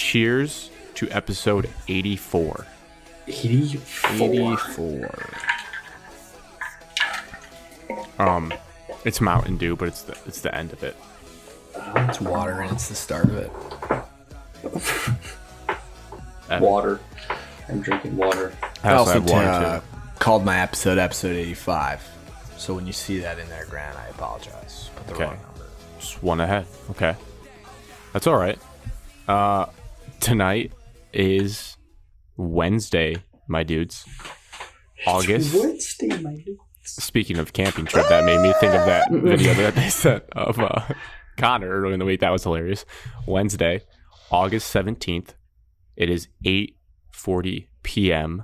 cheers to episode 84. 84. It's Mountain Dew, but it's the end of it. It's water and it's the start of it. Water. I'm drinking water. I also have water too. Called my episode 85. So when you see that in there, Grant, I apologize. Put the wrong number. Just one ahead. Okay. That's all right. Tonight is Wednesday, my dudes. August. Wednesday, my dudes. Speaking of camping trip, that made me think of that video that they sent of Connor earlier in the week. That was hilarious. Wednesday, August 17th. It is 8:40 p.m.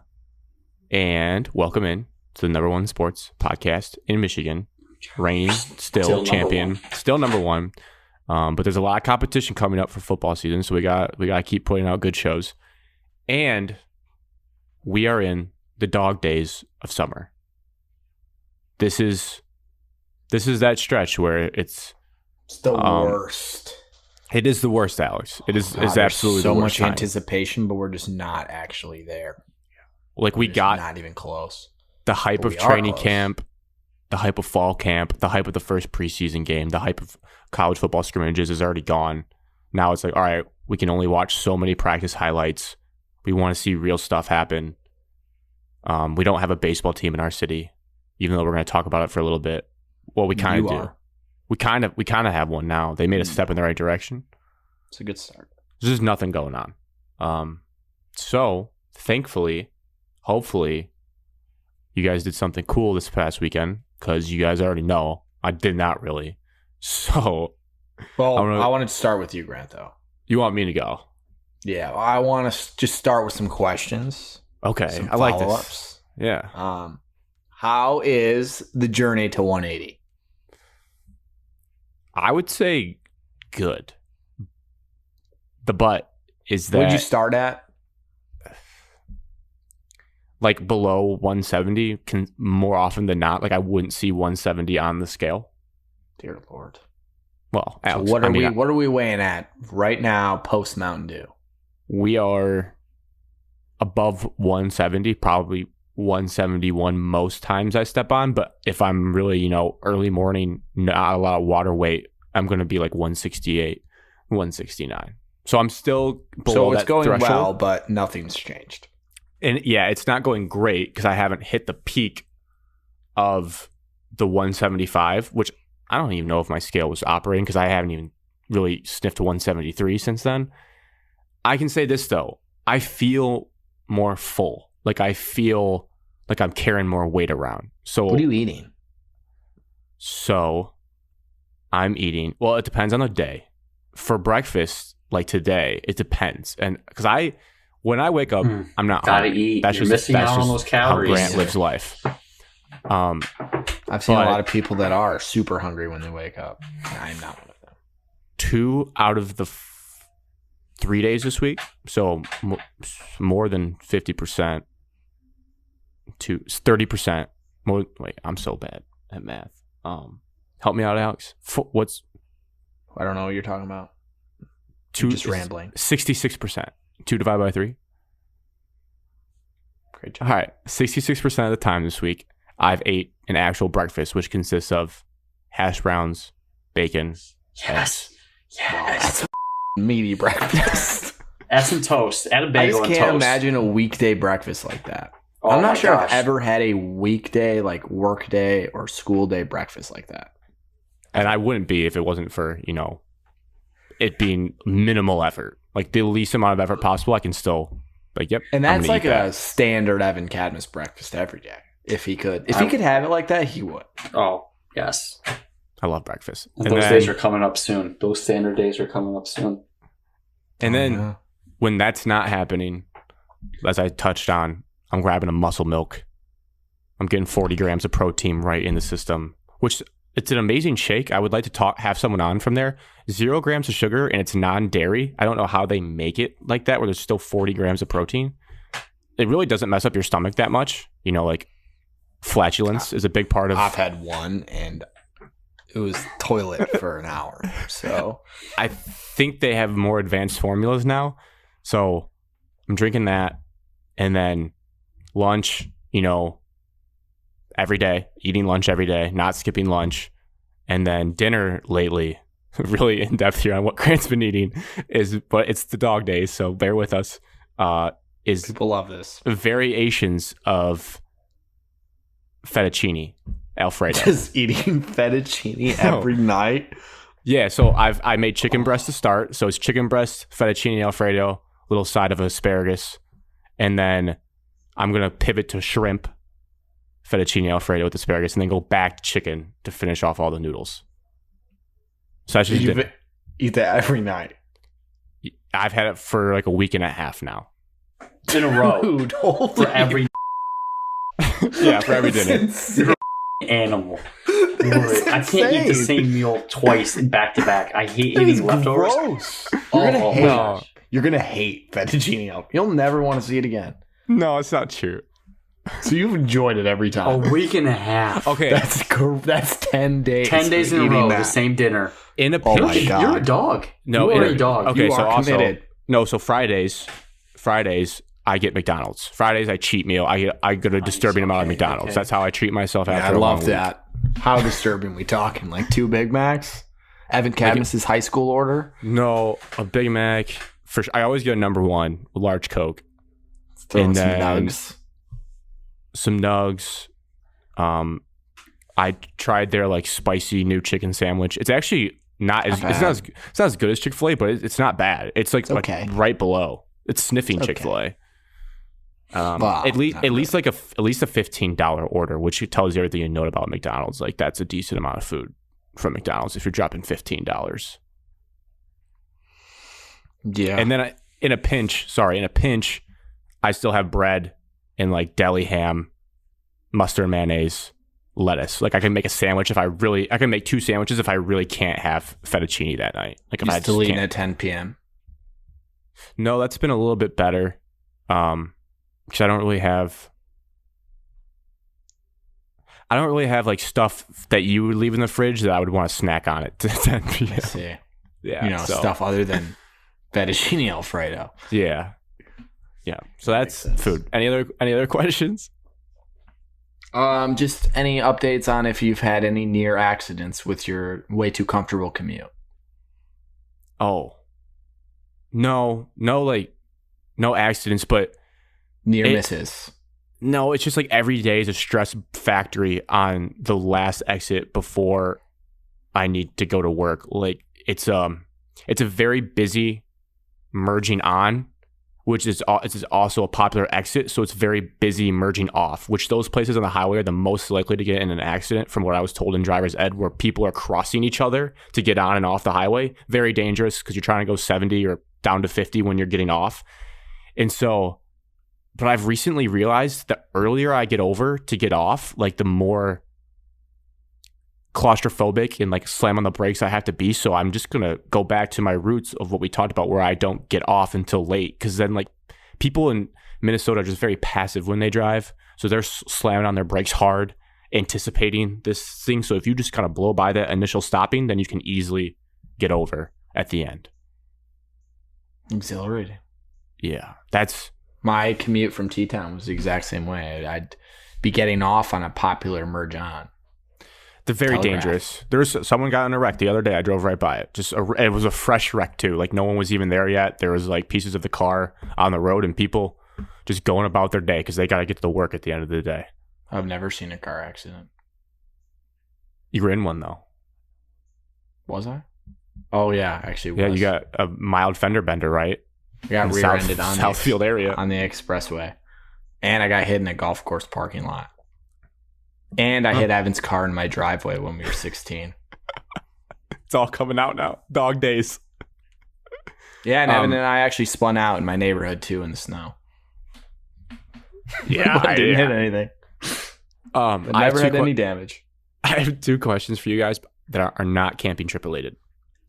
And welcome in to the number one sports podcast in Michigan. Reigning, still champion, still number one. But there's a lot of competition coming up for football season, so we got to keep putting out good shows. And we are in the dog days of summer. This is that stretch where it's the worst. It is the worst, Alex. It is absolutely so the worst. So much anticipation, but we're just not actually there. Like we got not even close. The hype of training camp, the hype of fall camp, the hype of the first preseason game, the hype of college football scrimmages is already gone. Now it's like, all right, we can only watch so many practice highlights. We want to see real stuff happen. We don't have a baseball team in our city, even though we're going to talk about it for a little bit. Well, we kind of do. We kind of have one now. They made a step in the right direction. It's a good start. There's just nothing going on. So thankfully, hopefully, you guys did something cool this past weekend, because you guys already know I did not really. So, well, I wanted to start with you, Grant, though. You want me to go? Yeah, I want to just start with some questions. Okay, I like this. Yeah. How is the journey to 180? I would say good. The but is that... What did you start at? Like below 170, more often than not. Like I wouldn't see 170 on the scale. Dear Lord. Well, so Alex, what are we weighing at right now post Mountain Dew? We are above 170, probably 171 most times I step on. But if I'm really, early morning, not a lot of water weight, I'm going to be like 168, 169. So I'm still below that threshold. So it's going well, but nothing's changed. And yeah, it's not going great because I haven't hit the peak of the 175, which I don't even know if my scale was operating because I haven't even really sniffed to 173 since then. I can say this, though. I feel more full. Like I feel like I'm carrying more weight around. So what are you eating? So I'm eating, well, it depends on the day. For breakfast, like today, it depends. And because when I wake up, I'm not gotta hungry. eat. That's You're just, missing out on those calories. How Grant lives life. I've seen a lot of people that are super hungry when they wake up. I'm not one of them. 2 out of the 3 days this week, so more than 50%, to 30% more. Wait, I'm so bad at math. Help me out, Alex. What's? I don't know what you're talking about. You're just rambling. 66%. 2 divided by 3. Great job. All right, 66% of the time this week, I've ate an actual breakfast, which consists of hash browns, bacon. Yes. Wow, that's a meaty breakfast. Add some toast. Add a bagel and toast. I just can't imagine a weekday breakfast like that. Oh, I'm not sure I've ever had a weekday, like work day or school day breakfast like that. And I wouldn't be if it wasn't for, it being minimal effort. Like the least amount of effort possible, I can still, yep. And that's like a standard Evan Cadmus breakfast every day. If he could have it like that, he would. Oh, yes. I love breakfast. And those days are coming up soon. Those standard days are coming up soon. And then when that's not happening, as I touched on, I'm grabbing a muscle milk. I'm getting 40 grams of protein right in the system, which it's an amazing shake. I would like to have someone on from there. 0 grams of sugar and it's non-dairy. I don't know how they make it like that where there's still 40 grams of protein. It really doesn't mess up your stomach that much. Flatulence is a big part of... I've had one and it was toilet for an hour. So I think they have more advanced formulas now. So I'm drinking that, and then lunch, every day, eating lunch every day, not skipping lunch. And then dinner lately, really in depth here on what Grant's been eating but it's the dog days, so bear with us. Is people love this variations of fettuccine Alfredo. Just eating fettuccine every night. Yeah, so I made chicken breast to start. So it's chicken breast, fettuccine Alfredo, little side of asparagus, and then I'm gonna pivot to shrimp, fettuccine Alfredo with asparagus, and then go back to chicken to finish off all the noodles. So that's just dinner. Eat that every night. I've had it for like a week and a half now. In a row. Dude, for every yeah, for every dinner. Animal. I can't eat the same meal twice back to back. I hate eating leftovers. Gross. Oh, You're gonna hate fettuccine. You'll never want to see it again. No, it's not true. So you've enjoyed it every time. A week and a half. Okay, that's 10 days. 10 days in a row, the same dinner. In a Oh pinch. my God. You're a dog. No, you are a dog. Okay, You so are also committed. so Fridays I get McDonald's. Fridays I cheat meal. I get a disturbing amount of McDonald's. okay. That's how I treat myself Yeah, after I a long love week. that. How disturbing we talking? Like 2 Big Macs? Evan Cadmus's high school order? No, a Big Mac. I always get a number 1, a large Coke. Throwing And some then- nugs. Some nugs. I tried their like spicy new chicken sandwich. It's actually not as it's not as good as Chick-fil-A, but it's not bad. It's like okay. right below. It's sniffing Okay. Chick-fil-A. Wow, at least not like a $15 order, which tells you everything you know about McDonald's. Like that's a decent amount of food from McDonald's if you're dropping $15. Yeah. And then in a pinch, I still have bread and like deli ham, mustard, mayonnaise, lettuce. Like I can make a sandwich I can make 2 sandwiches if I really can't have fettuccine that night. Like if you I still just eating can't. at 10 p.m. No, that's been a little bit better. Because I don't really have like stuff that you would leave in the fridge that I would want to snack on at 10 p.m. I see. Yeah, Stuff other than fettuccine Alfredo. Yeah. So that's Makes sense. food. Any other questions? Just any updates on if you've had any near accidents with your way too comfortable commute? Oh. No, like no accidents, but Near misses. no, it's just like every day is a stress factory on the last exit before I need to go to work. Like it's a very busy merging on, which is also a popular exit. So it's very busy merging off, which those places on the highway are the most likely to get in an accident from what I was told in driver's ed, where people are crossing each other to get on and off the highway. Very dangerous because you're trying to go 70 or down to 50 when you're getting off. And so, but I've recently realized the earlier I get over to get off, like the more claustrophobic and like slam on the brakes I have to be. So I'm just going to go back to my roots of what we talked about, where I don't get off until late. Because then like people in Minnesota are just very passive when they drive. So they're slamming on their brakes hard, anticipating this thing. So if you just kind of blow by that initial stopping, then you can easily get over at the end. Exhilarating. Yeah, that's... My commute from T-Town was the exact same way. I'd be getting off on a popular merge on. They're very Telegraph. dangerous. There's someone got in a wreck the other day. I drove right by it. It was a fresh wreck too. Like no one was even there yet. There was like pieces of the car on the road and people just going about their day because they got to get to work at the end of the day. I've never seen a car accident. You were in one though. Was I? Oh yeah, actually. Yeah, was. you got a mild fender bender, right? I got in the rear-ended on Southfield area on the expressway, and I got hit in a golf course parking lot. And I hit Evan's car in my driveway when we were 16. It's all coming out now. Dog days. Yeah, and Evan and I actually spun out in my neighborhood too in the snow. Yeah, I didn't hit anything. I never had any damage. I have 2 questions for you guys that are not camping trip related.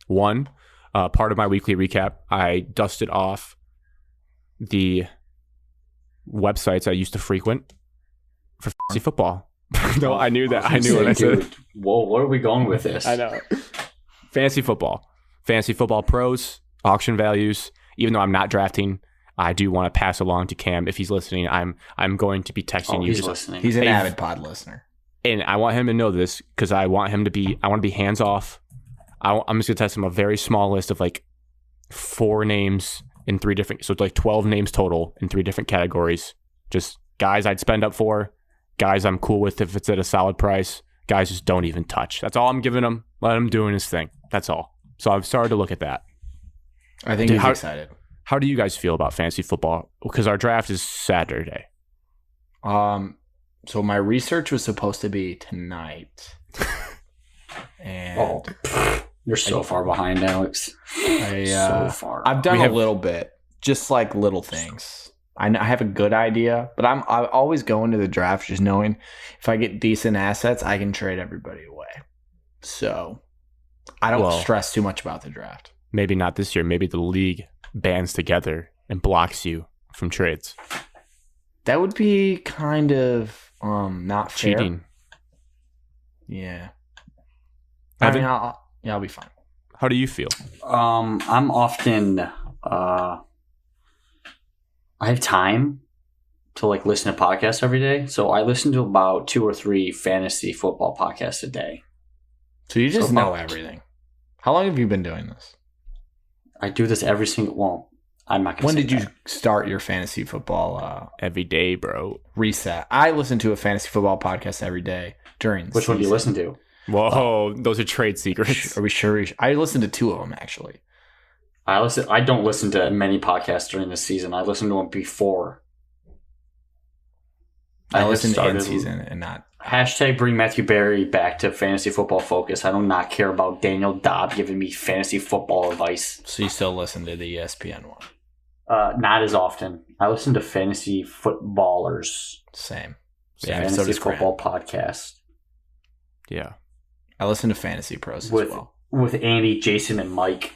One, part of my weekly recap, I dusted off the websites I used to frequent for fantasy football. No, I knew that. I knew what I said. Whoa, where are we going with this? I know. Fantasy football pros, auction values. Even though I'm not drafting, I do want to pass along to Cam if he's listening. I'm going to be texting you. He's listening. He's an Hey, avid pod listener. And I want him to know this because I want to be hands off. I'm just gonna text him a very small list of like 4 names in 3 different, so it's like 12 names total in 3 different categories. Just guys I'd spend up for, guys I'm cool with if it's at a solid price, guys just don't even touch. That's all I'm giving him. Let him doing his thing. That's all. So I've started to look at that. I think he's excited. How do you guys feel about fantasy football? Because our draft is Saturday. So my research was supposed to be tonight. And you're so far behind, Alex. So far. I've done a little bit, just like little things. I have a good idea, but I always go into the draft just knowing if I get decent assets, I can trade everybody away. So I don't stress too much about the draft. Maybe not this year. Maybe the league bands together and blocks you from trades. That would be kind of not fair. Cheating. Yeah. Evan? I'll be fine. How do you feel? I'm often I have time to like listen to podcasts every day, so I listen to about 2 or 3 fantasy football podcasts a day. So you just know everything. How long have you been doing this? I do this every single. Well, I'm not. When did you start your fantasy football? Every day, bro. Reset. I listen to a fantasy football podcast every day during. Which one do you listen to? Whoa, those are trade secrets. Are we sure? I listened to 2 of them actually. I don't listen to many podcasts during the season. I listen to them before. I listen to in season and not. Hashtag bring Matthew Berry back to fantasy football focus. I do not care about Daniel Dobb giving me fantasy football advice. So you still listen to the ESPN one? Not as often. I listen to fantasy footballers. Same. Yeah, fantasy football podcast. Yeah. I listen to Fantasy Pros as well. With Andy, Jason, and Mike.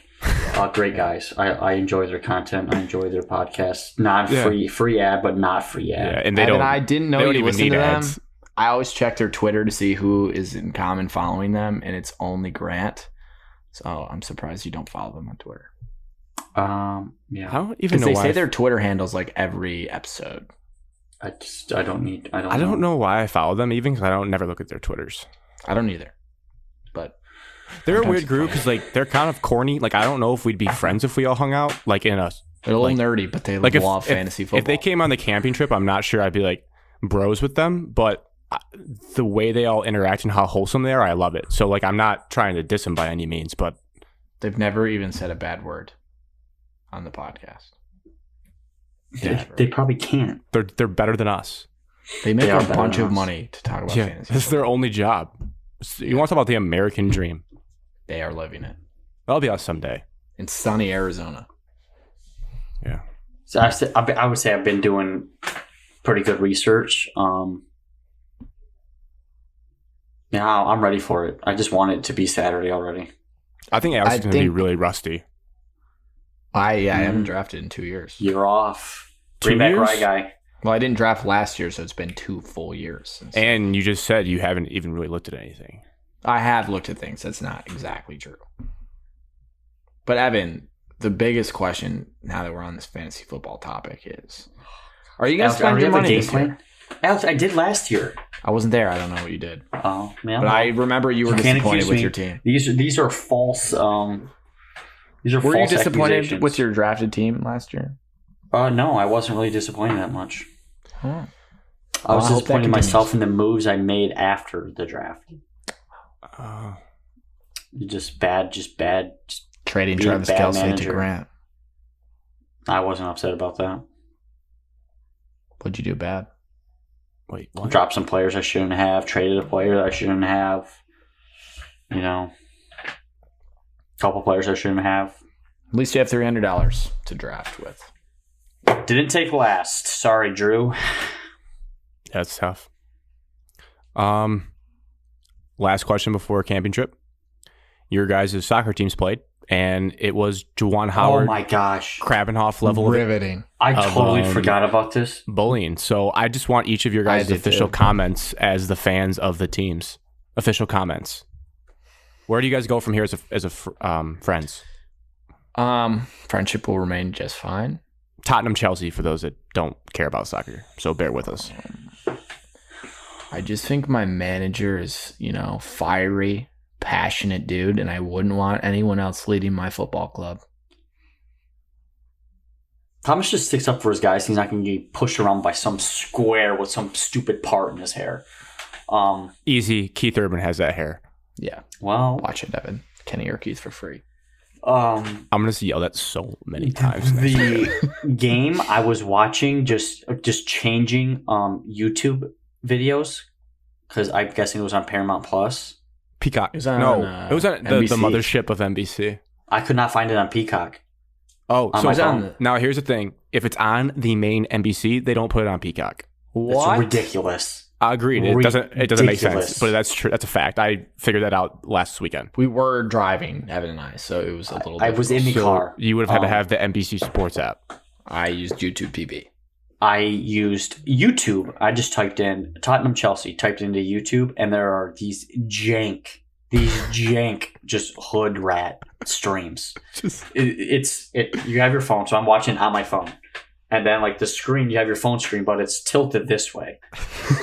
Great guys. I enjoy their content. I enjoy their podcast. Not free ad, but not free ad. Yeah, and I didn't know you listened to them. Ads. I always check their Twitter to see who is in common following them, and it's only Grant. So I'm surprised you don't follow them on Twitter. Yeah. I don't even know they why say their Twitter handles like every episode. I don't know why I follow them even because I never look at their Twitters. I don't either. But they're a weird group because like they're kind of corny. Like I don't know if we'd be friends if we all hung out. Like they're a little nerdy, but they love fantasy football. If they came on the camping trip, I'm not sure I'd be like bros with them. But the way they all interact and how wholesome they are, I love it. So like I'm not trying to diss them by any means, but they've never even said a bad word on the podcast. They probably can't. They're better than us. They make a bunch of money to talk about fantasy. That's their only job. You want to talk about the American dream? They are living it. That'll be us someday. In sunny Arizona. Yeah. So I would say I've been doing pretty good research. Yeah, I'm ready for it. I just want it to be Saturday already. I think Alex is going to be really rusty. I haven't drafted in 2 years. You're off. 2 Bring years? back Rye Guy. Well, I didn't draft last year, so it's been 2 full years. And you just said you haven't even really looked at anything. I have looked at things. That's not exactly true. But Evan, the biggest question now that we're on this fantasy football topic is, are you going to spend your money this year? Alex, I did last year. I wasn't there. I don't know what you did. Oh, man. But I remember you were disappointed with your team. These are false. Were you disappointed with your drafted team last year? No, I wasn't really disappointed that much. Huh. I was disappointed in myself in the moves I made after the draft. Just bad. Trading Travis Kelce to Grant. I wasn't upset about that. What'd you do bad? Wait, what? Dropped some players I shouldn't have. Traded a player that I shouldn't have. A couple players I shouldn't have. At least you have $300 to draft with. Didn't take last. Sorry, Drew. That's tough. Last question before camping trip. Your guys' soccer teams played, and it was Juwan Howard. Oh my gosh. Krabenhoff level riveting. I totally forgot about this. Bullying. So I just want each of your guys' official comments as the fans of the teams. Official comments. Where do you guys go from here as friends? Friendship will remain just fine. Tottenham Chelsea for those that don't care about soccer. So bear with us. I just think my manager is, fiery, passionate dude, and I wouldn't want anyone else leading my football club. Thomas just sticks up for his guys. He's not going to get pushed around by some square with some stupid part in his hair. Easy. Keith Urban has that hair. Yeah. Well, watch it, Evan. Kenny Urquise for free. I'm going to yell that so many times. The game I was watching, just changing YouTube videos, because I'm guessing it was on Paramount Plus. Peacock. It was on, it was on the mothership of NBC. I could not find it on Peacock. Oh, so now here's the thing. If it's on the main NBC, they don't put it on Peacock. What? It's ridiculous. I agreed. It doesn't make sense, but that's true. That's a fact. I figured that out last weekend. We were driving, Evan and I, so it was a little I was in the car. You would have had to have the NBC Sports app. I used YouTube PB. I used YouTube. I just typed in Tottenham Chelsea, typed into YouTube, and there are these jank just hood rat streams. You have your phone, so I'm watching on my phone. And then like the screen, you have your phone screen, but it's tilted this way.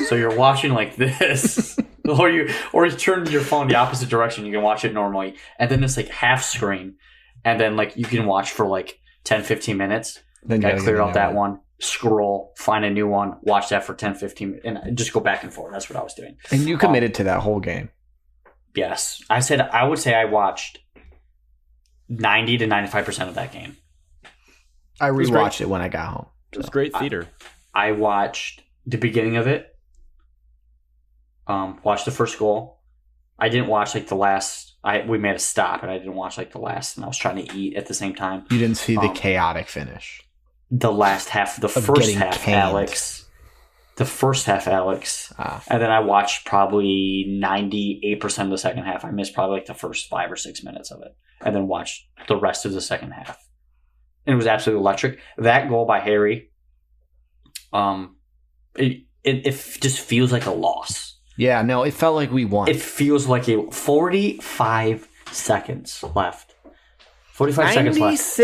So you're watching like this. or you turn your phone the opposite direction, you can watch it normally. And then it's like half screen. And then like you can watch for like 10, 15 minutes. Then I clear out that one, scroll, find a new one, watch that for 10, 15 minutes, and just go back and forth. That's what I was doing. And you committed to that whole game. Yes. I would say I watched 90 to 95% of that game. I rewatched it when I got home. It was great theater. I watched the beginning of it. Watched the first goal. I didn't watch like the last. We made a stop, and I didn't watch like the last. And I was trying to eat at the same time. You didn't see the chaotic finish. The last half, the first half, canned. Alex. The first half, Alex. And then I watched probably 98% of the second half. I missed probably like the first 5 or 6 minutes of it, and then watched the rest of the second half. And it was absolutely electric. That goal by Harry, it just feels like a loss. Yeah, no, it felt like we won. It feels like 45 seconds left. 45 seconds left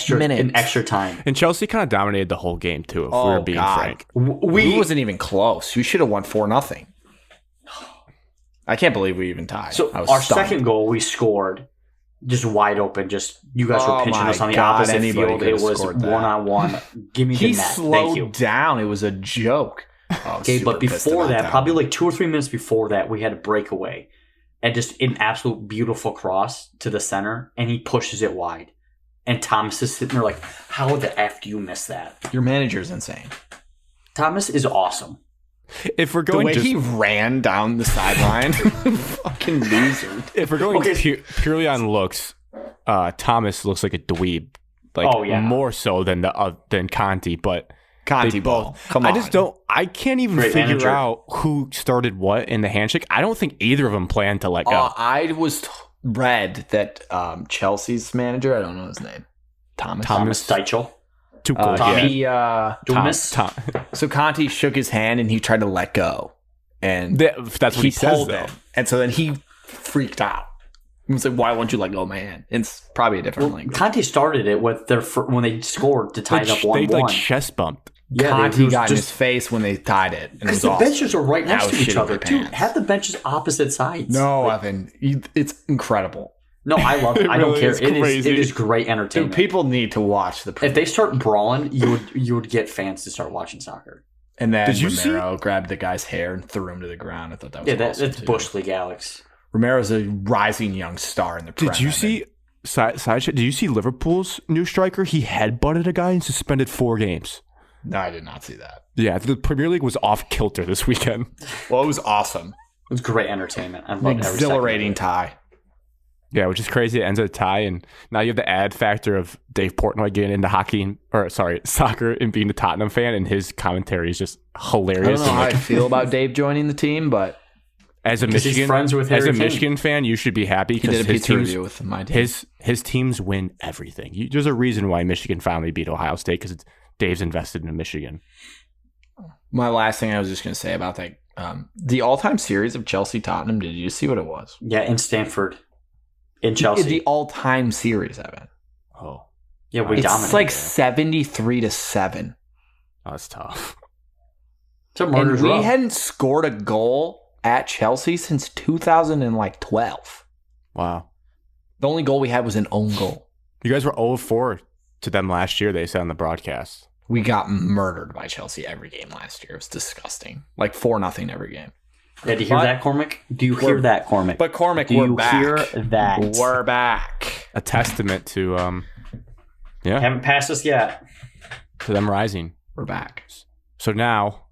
in extra time. And Chelsea kind of dominated the whole game too, if we were being frank. We wasn't even close. We should have won 4-0. I can't believe we even tied. So our second goal we scored. Just wide open. Just you guys were pinching us on the opposite field. It was 1-on-1. Give me the net. He slowed down. It was a joke. Okay, but before that, probably like 2 or 3 minutes before that, we had a breakaway and just an absolute beautiful cross to the center, and he pushes it wide. And Thomas is sitting there like, how the F do you miss that? Your manager's insane. Thomas is awesome. If we're going the way he ran down the sideline, fucking loser. If we're going purely on looks, Thomas looks like a dweeb, more so than Conte. But Conte ball. Come on. I can't even figure out who started what in the handshake. I don't think either of them planned to let go. I was read that Chelsea's manager, I don't know his name, Thomas Tuchel. So Conte shook his hand and he tried to let go, and that's what he says. And so then he freaked out. He was like, "Why won't you let go of my hand?" It's probably a different language. Conte started it with when they scored to tie it up 1-1. They chest bumped. Yeah, Conte got in his face when they tied it. Because the benches are right next to each other. Dude, have the benches opposite sides. No, Evan, it's incredible. No, I love it. I don't care. It is great entertainment. Dude, people need to watch the Premier If they start brawling, you would get fans to start watching soccer. And then Romero grabbed the guy's hair and threw him to the ground. I thought that was awesome. That's Bush League, Alex. Romero's a rising young star in the Premier. Did you see did you see Liverpool's new striker? He headbutted a guy and suspended 4 games. No, I did not see that. Yeah, the Premier League was off kilter this weekend. Well, it was awesome. It was great entertainment. I loved every exhilarating tie. Yeah, which is crazy. It ends at a tie, and now you have the add factor of Dave Portnoy getting into soccer and being a Tottenham fan, and his commentary is just hilarious. I don't know how I feel about Dave joining the team, but as a Michigan fan, you should be happy because his teams win everything. There's a reason why Michigan finally beat Ohio State, because Dave's invested in Michigan. My last thing I was just going to say about that, the all-time series of Chelsea-Tottenham, did you see what it was? Yeah, in Stanford. In Chelsea. The all-time series, Evan. Oh. Yeah, we It's dominated. like 73-7. Oh, that's tough. It's a And murder's we row. hadn't scored a goal at Chelsea since 2012. Wow. The only goal we had was an own goal. You guys were 0-4 to them last year, they said on the broadcast. We got murdered by Chelsea every game last year. It was disgusting. Like 4-0 every game. Yeah, do you hear that, Cormac? Do you hear that, Cormac? But Cormac, do we're you back. hear that? We're back. A testament to Haven't passed us yet. to them rising. We're back. So now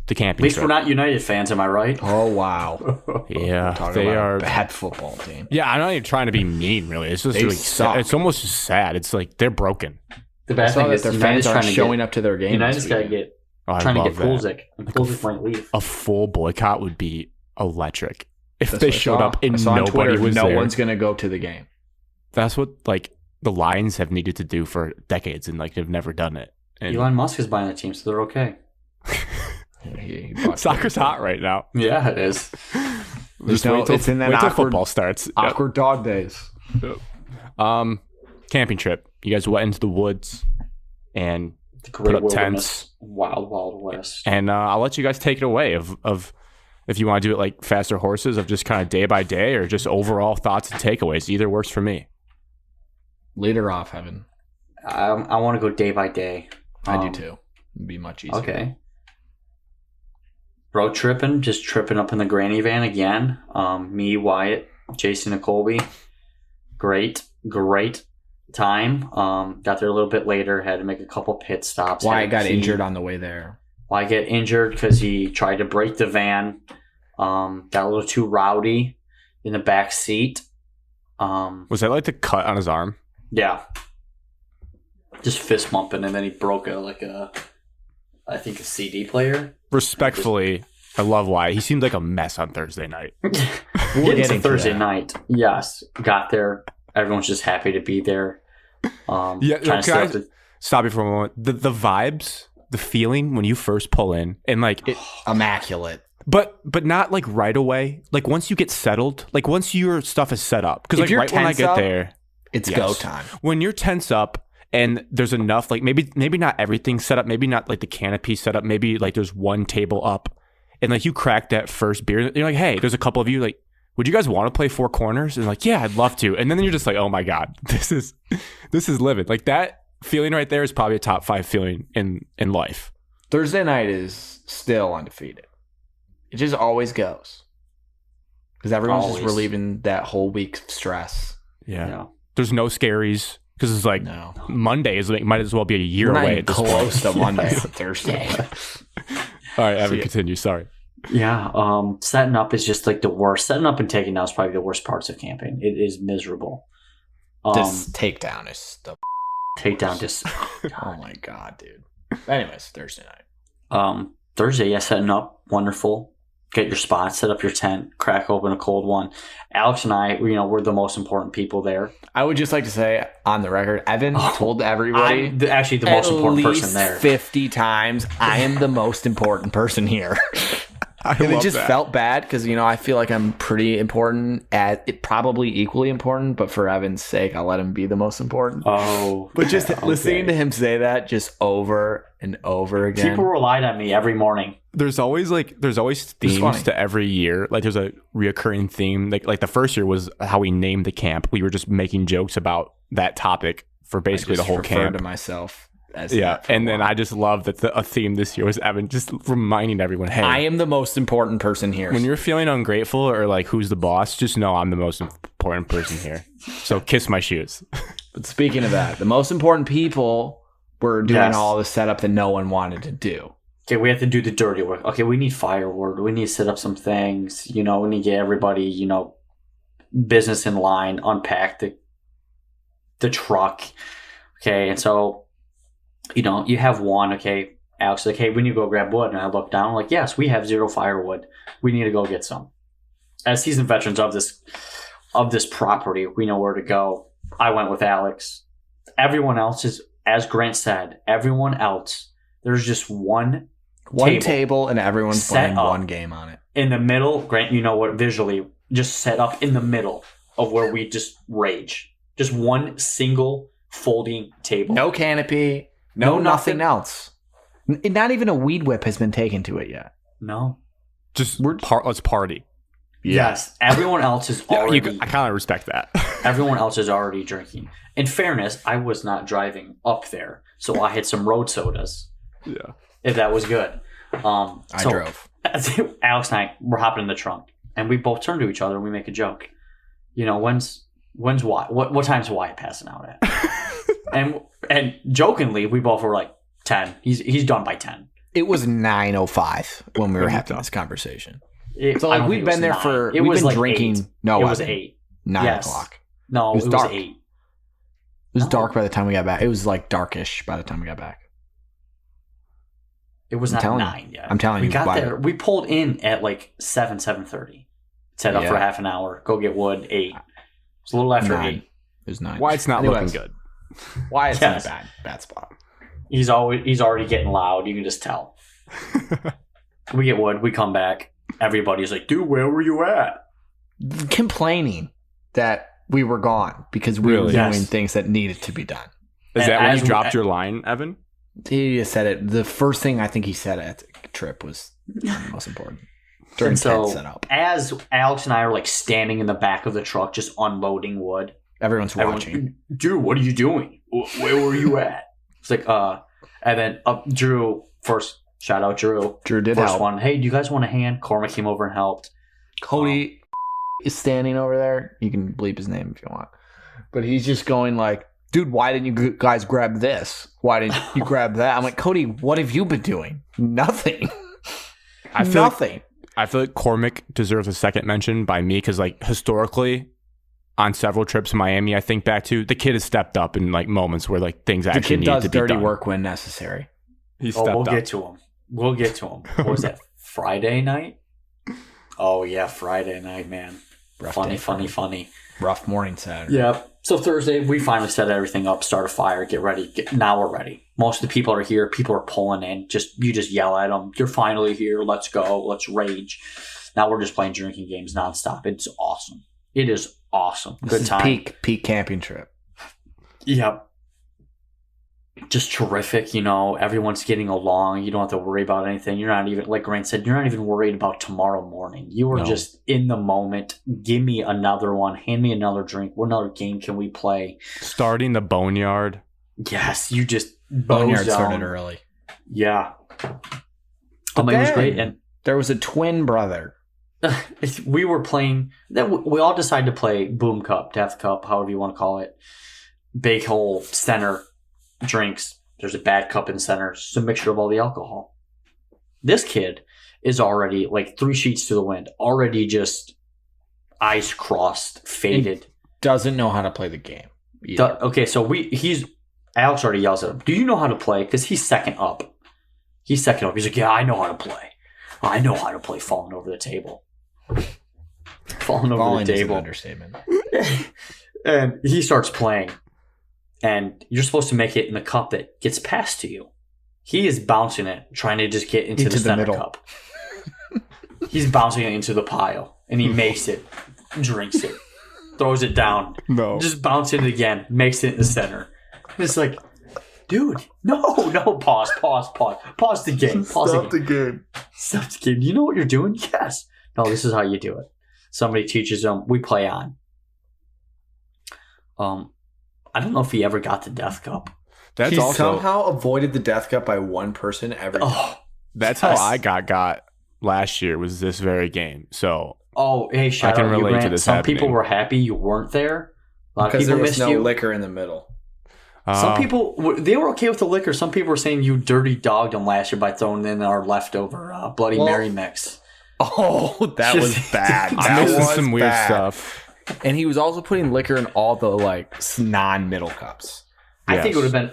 the At camping least trip. we're not United fans, am I right? Oh, wow. Yeah, Talking they about are. a bad football team. Yeah, I'm not even trying to be mean. Really, it's just They really suck. sad. It's almost just sad. It's like they're broken. The I bad saw thing that is their United's fans aren't trying to showing get, up to their games. United's this got to weekend. get Oh, I trying to love get that. Pulisic, and Pulisic might leave. A full boycott would be electric. If That's they what I showed saw. up I and saw on nobody Twitter, was no there, one's going to go to the game. that's what like the Lions have needed to do for decades, and like they've never done it. And Elon Musk is buying the team, so they're okay. He bought soccer's hot right now. Yeah, it is. Just no- wait till, it's in that wait till awkward- football starts. Yep. Awkward dog days. Camping trip. You guys went into the woods and The Put great up wilderness, tents. wild, wild west. and I'll let you guys take it away of if you want to do it like faster horses of just kind of day by day or just overall thoughts and takeaways. Either works for me. Lead her off, Evan. I want to go day by day. I do too. It'd be much easier. Okay. Road tripping, just tripping up in the granny van again. Me, Wyatt, Jason, and Colby. Great time. Got there a little bit later. Had to make a couple pit stops. Why I Had got to pee. injured on the way there. Why get injured? Because he tried to break the van. Got a little too rowdy in the back seat. Was that like the cut on his arm? Yeah. Just fist bumping, and then he broke I think a CD player. Respectfully, I love Wyatt. He seemed like a mess on Thursday night. We're Getting getting to to Thursday that. night. Yes. Got there. Everyone's just happy to be there. Yeah, trying to can I set up the- stop you for a moment? The vibes, the feeling when you first pull in, and like it, Immaculate. but not like right away. Like once you get settled, like once your stuff is set up, because If like you're right when I tense get up, there, It's Yes. go time. when you're tense up and there's enough, like maybe not everything set up, maybe not like the canopy set up, maybe like there's one table up, and like you crack that first beer, you're like, hey, there's a couple of you like, would you guys want to play four corners? And like, yeah, I'd love to. And then you're just like, oh my god, this is living. Like that feeling right there is probably a top 5 feeling in life. Thursday night is still undefeated. It just always goes. Because everyone's just Always. relieving that whole week of stress. Yeah. There's no scaries because it's like No. Monday is like might as well be a year We're not away even at this close point. to Monday Yes. on Thursday. All right, Evan, See ya. continue. Sorry. Yeah. Setting up is just like the worst. Setting up and taking down is probably the worst parts of camping. It is miserable. This takedown is the. Takedown just. Oh my god, dude. Anyways, Thursday night. Thursday, yeah, setting up, wonderful. Get your spot, set up your tent, crack open a cold one. Alex and I, we're the most important people there. I would just like to say on the record, Evan told everybody I'm actually the most important least person there. 50 times, I am the most important person here. And it just felt bad because, I feel like I'm pretty important probably equally important, but for Evan's sake, I'll let him be the most important. Oh, But just okay. listening to him say that just over and over again. People relied on me every morning. There's always themes funny. to every year. Like there's a reoccurring theme. Like the first year was how we named the camp. We were just making jokes about that topic for basically the whole referred camp. to myself as Yeah, that for a and then while. I just love that a theme this year was Evan just reminding everyone, hey, I am the most important person here. when you're feeling ungrateful or like who's the boss, just know I'm the most important person here. So kiss my shoes. But speaking of that, the most important people were doing Yes. all the setup that no one wanted to do. Okay, we have to do the dirty work. Okay, we need firewood. We need to set up some things. We need to get everybody, business in line, unpack the truck. Okay, and so, you have one, okay, Alex is like, hey, we need to go grab wood. And I look down, I'm like, yes, we have 0 firewood. We need to go get some. As seasoned veterans of this property, we know where to go. I went with Alex. Everyone else is, as Grant said, everyone else, there's just one Table and everyone's set playing up one game on it. in the middle. Grant, you know what, visually, just set up in the middle of where we just rage. Just one single folding table. No canopy. No nothing else. Not even a weed whip has been taken to it yet. No. Just let's party. Yes. Everyone else is already... I kind of respect that. Everyone else is already drinking. In fairness, I was not driving up there, so I had some road sodas. Yeah. If that was good. I drove. Alex and I were hopping in the trunk, and we both turn to each other and we make a joke. You know, when's Wyatt? What time's Wyatt passing out at? and jokingly, we both were like 10. He's done by 10. It was 9:05 when we were having this conversation. So like we've been there 9. for. It We've was been like drinking. 8. No, it was 8. 9 o'clock. No, it was dark. 8. It was dark by the time we got back. It was like darkish by the time we got back. It was not 9 yet. I'm telling you. We got there. We pulled in at like 7:30. Set up for half an hour. Go get wood. 8. It's a little after 8. It was 9. Why it's not looking good? Why it's in a bad spot. He's already getting loud. You can just tell. We get wood. We come back. Everybody's like, dude, where were you at? Complaining that we were gone because we were doing things that needed to be done. Is that when you dropped your line, Evan? He just said it. The first thing I think he said at the trip was the most important. During setup. As Alex and I are like standing in the back of the truck just unloading wood. Everyone's watching. Dude, what are you doing? Where were you at? It's like, and then Drew first. Shout out Drew. Drew did first help. one. Hey, do you guys want a hand? Cormac came over and helped. Cody is standing over there. You can bleep his name if you want. But he's just going like, dude, why didn't you guys grab this? Why didn't you grab that? I'm like, Cody, what have you been doing? Nothing. Nothing. I feel like Cormac deserves a second mention by me because, like, historically, on several trips to Miami, I think back to, the kid has stepped up in like moments where like things actually need to be done. The kid does dirty work when necessary. We'll get to him. We'll get to him. What was that? Friday night? Oh yeah, Friday night, man. Funny. Rough morning Saturday. Yeah. So Thursday, we finally set everything up, start a fire, get ready. Now we're ready. Most of the people are here. People are pulling in. You just yell at them. You're finally here. Let's go. Let's rage. Now we're just playing drinking games nonstop. It's awesome. It is awesome. Good time. Peak camping trip. Yep. Just terrific, you know, everyone's getting along. You don't have to worry about anything. You're not even, like Grant said, you're not even worried about tomorrow morning. You are just in the moment. Give me another one. Hand me another drink. What another game can we play? Starting the Boneyard. Yes, you just Boneyard started early. Yeah. But it was great. And there was a twin brother. We were playing, then we all decided to play Boom Cup, Death Cup, however you want to call it. Big hole center drinks. There's a bad cup in the center. It's a mixture of all the alcohol. This kid is already like 3 sheets to the wind, already just eyes crossed, faded. He doesn't know how to play the game. Okay, so Alex already yells at him. Do you know how to play? Because he's second up. He's like, yeah, I know how to play. I know how to play falling over the table. Falling over the table. Is an understatement. And he starts playing. And you're supposed to make it in the cup that gets passed to you. He is bouncing it, trying to just get into the center cup. He's bouncing it into the pile. And he makes it, drinks it, throws it down. No. Just bounces it again, makes it in the center. And it's like, dude, no, pause. Pause the game. Stop the game. Stop the game. You know what you're doing? Yes. No, this is how you do it. Somebody teaches them. We play on. I don't know if he ever got the Death Cup. He somehow avoided the Death Cup by one person every time. That's how I got last year, was this very game. So hey, shout out you, Grant. To this Some happening. People were happy you weren't there. A lot of because people there was missed no you. liquor in the middle. Some people, they were okay with the liquor. Some people were saying you dirty dogged them last year by throwing in our leftover Bloody Mary mix. Oh, that was bad. I missed some weird stuff. And he was also putting liquor in all the like non-middle cups. I think it would have been.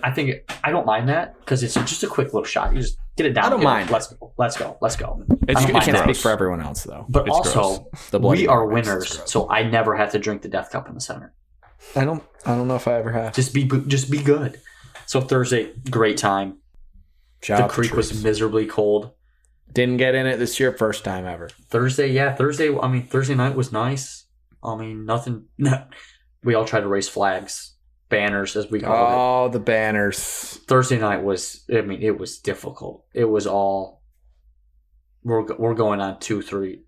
I don't mind that because it's just a quick little shot. You just get it down. I don't mind. Let's go. I can't speak for everyone else though. But it's also, we are winners, so I never have to drink the Death Cup in the center. I don't know if I ever have. Just be good. So Thursday, great time. The creek was miserably cold. Didn't get in it this year, first time ever. Thursday night was nice. I mean, nothing. We all tried to raise flags. banners, as we called Oh, the banners. Thursday night was, it was difficult. It was all, we're going on 3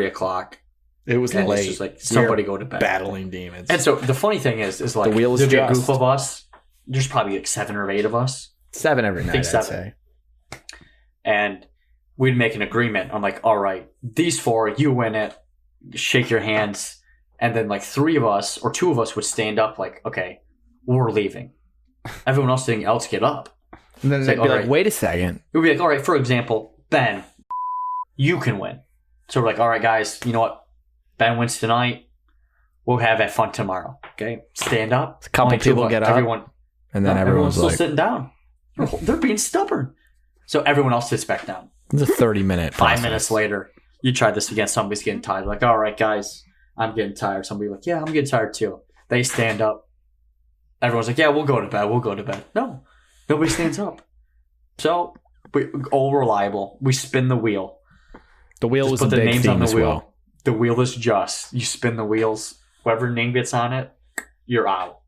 o'clock. It was And late. it's just like, somebody go to bed. Battling demons. And so the funny thing is like, The wheel is there'll be a just. group of us. There's probably like 7 or 8 of us. 7 every night, I'd 7. say. And we'd make an agreement. I'm like, all right, these 4, you win it, shake your hands. And then like 3 of us or 2 of us would stand up like, okay, we're leaving. Everyone else didn't else get up. And then It's they'd like, be all like, right. wait a second. It would be like, all right, for example, Ben, you can win. So we're like, all right, guys, you know what? Ben wins tonight. We'll have that fun tomorrow. Okay? Stand up. A couple Only 2 of people us. get up. Everyone, And then everyone's still like, sitting down. They're being stubborn. So everyone else sits back down. it's a 30-minute 5 minutes later, you try this again. Somebody's getting tired. Like, all right, guys, I'm getting tired. Somebody like, yeah, I'm getting tired too. They stand up. Everyone's like, yeah, we'll go to bed. We'll go to bed. No, nobody stands up. So we all reliable. We spin the wheel. The wheel was Just a put the big names theme on the as wheel. well. The wheel is just. You spin the wheels. Whoever name gets on it, you're out.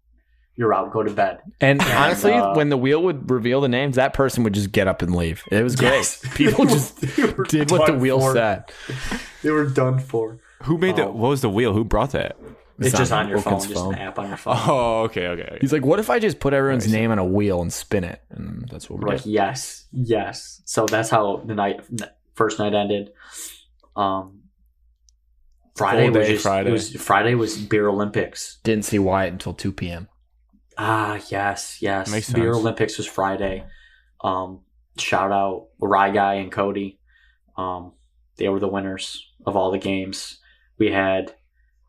You're out. Go to bed. And honestly, uh, when the wheel would reveal the names, that person would just get up and leave. It was great. Yes. People just They were did what the done wheel for. said. They were done for. Who made that? What was the wheel? Who brought that? It's just on your phone. Wilkins' Just an app on your phone. Oh, okay. He's like, what if I just put everyone's name on a wheel and spin it? And that's what We're we're like, yes. So that's how the first night ended. Friday Full was day just Friday. Friday was Beer Olympics. Didn't see Wyatt until 2 p.m. Ah, yes. Makes Beer sense. Olympics was Friday. Shout out Rye Guy and Cody. They were the winners of all the games. We had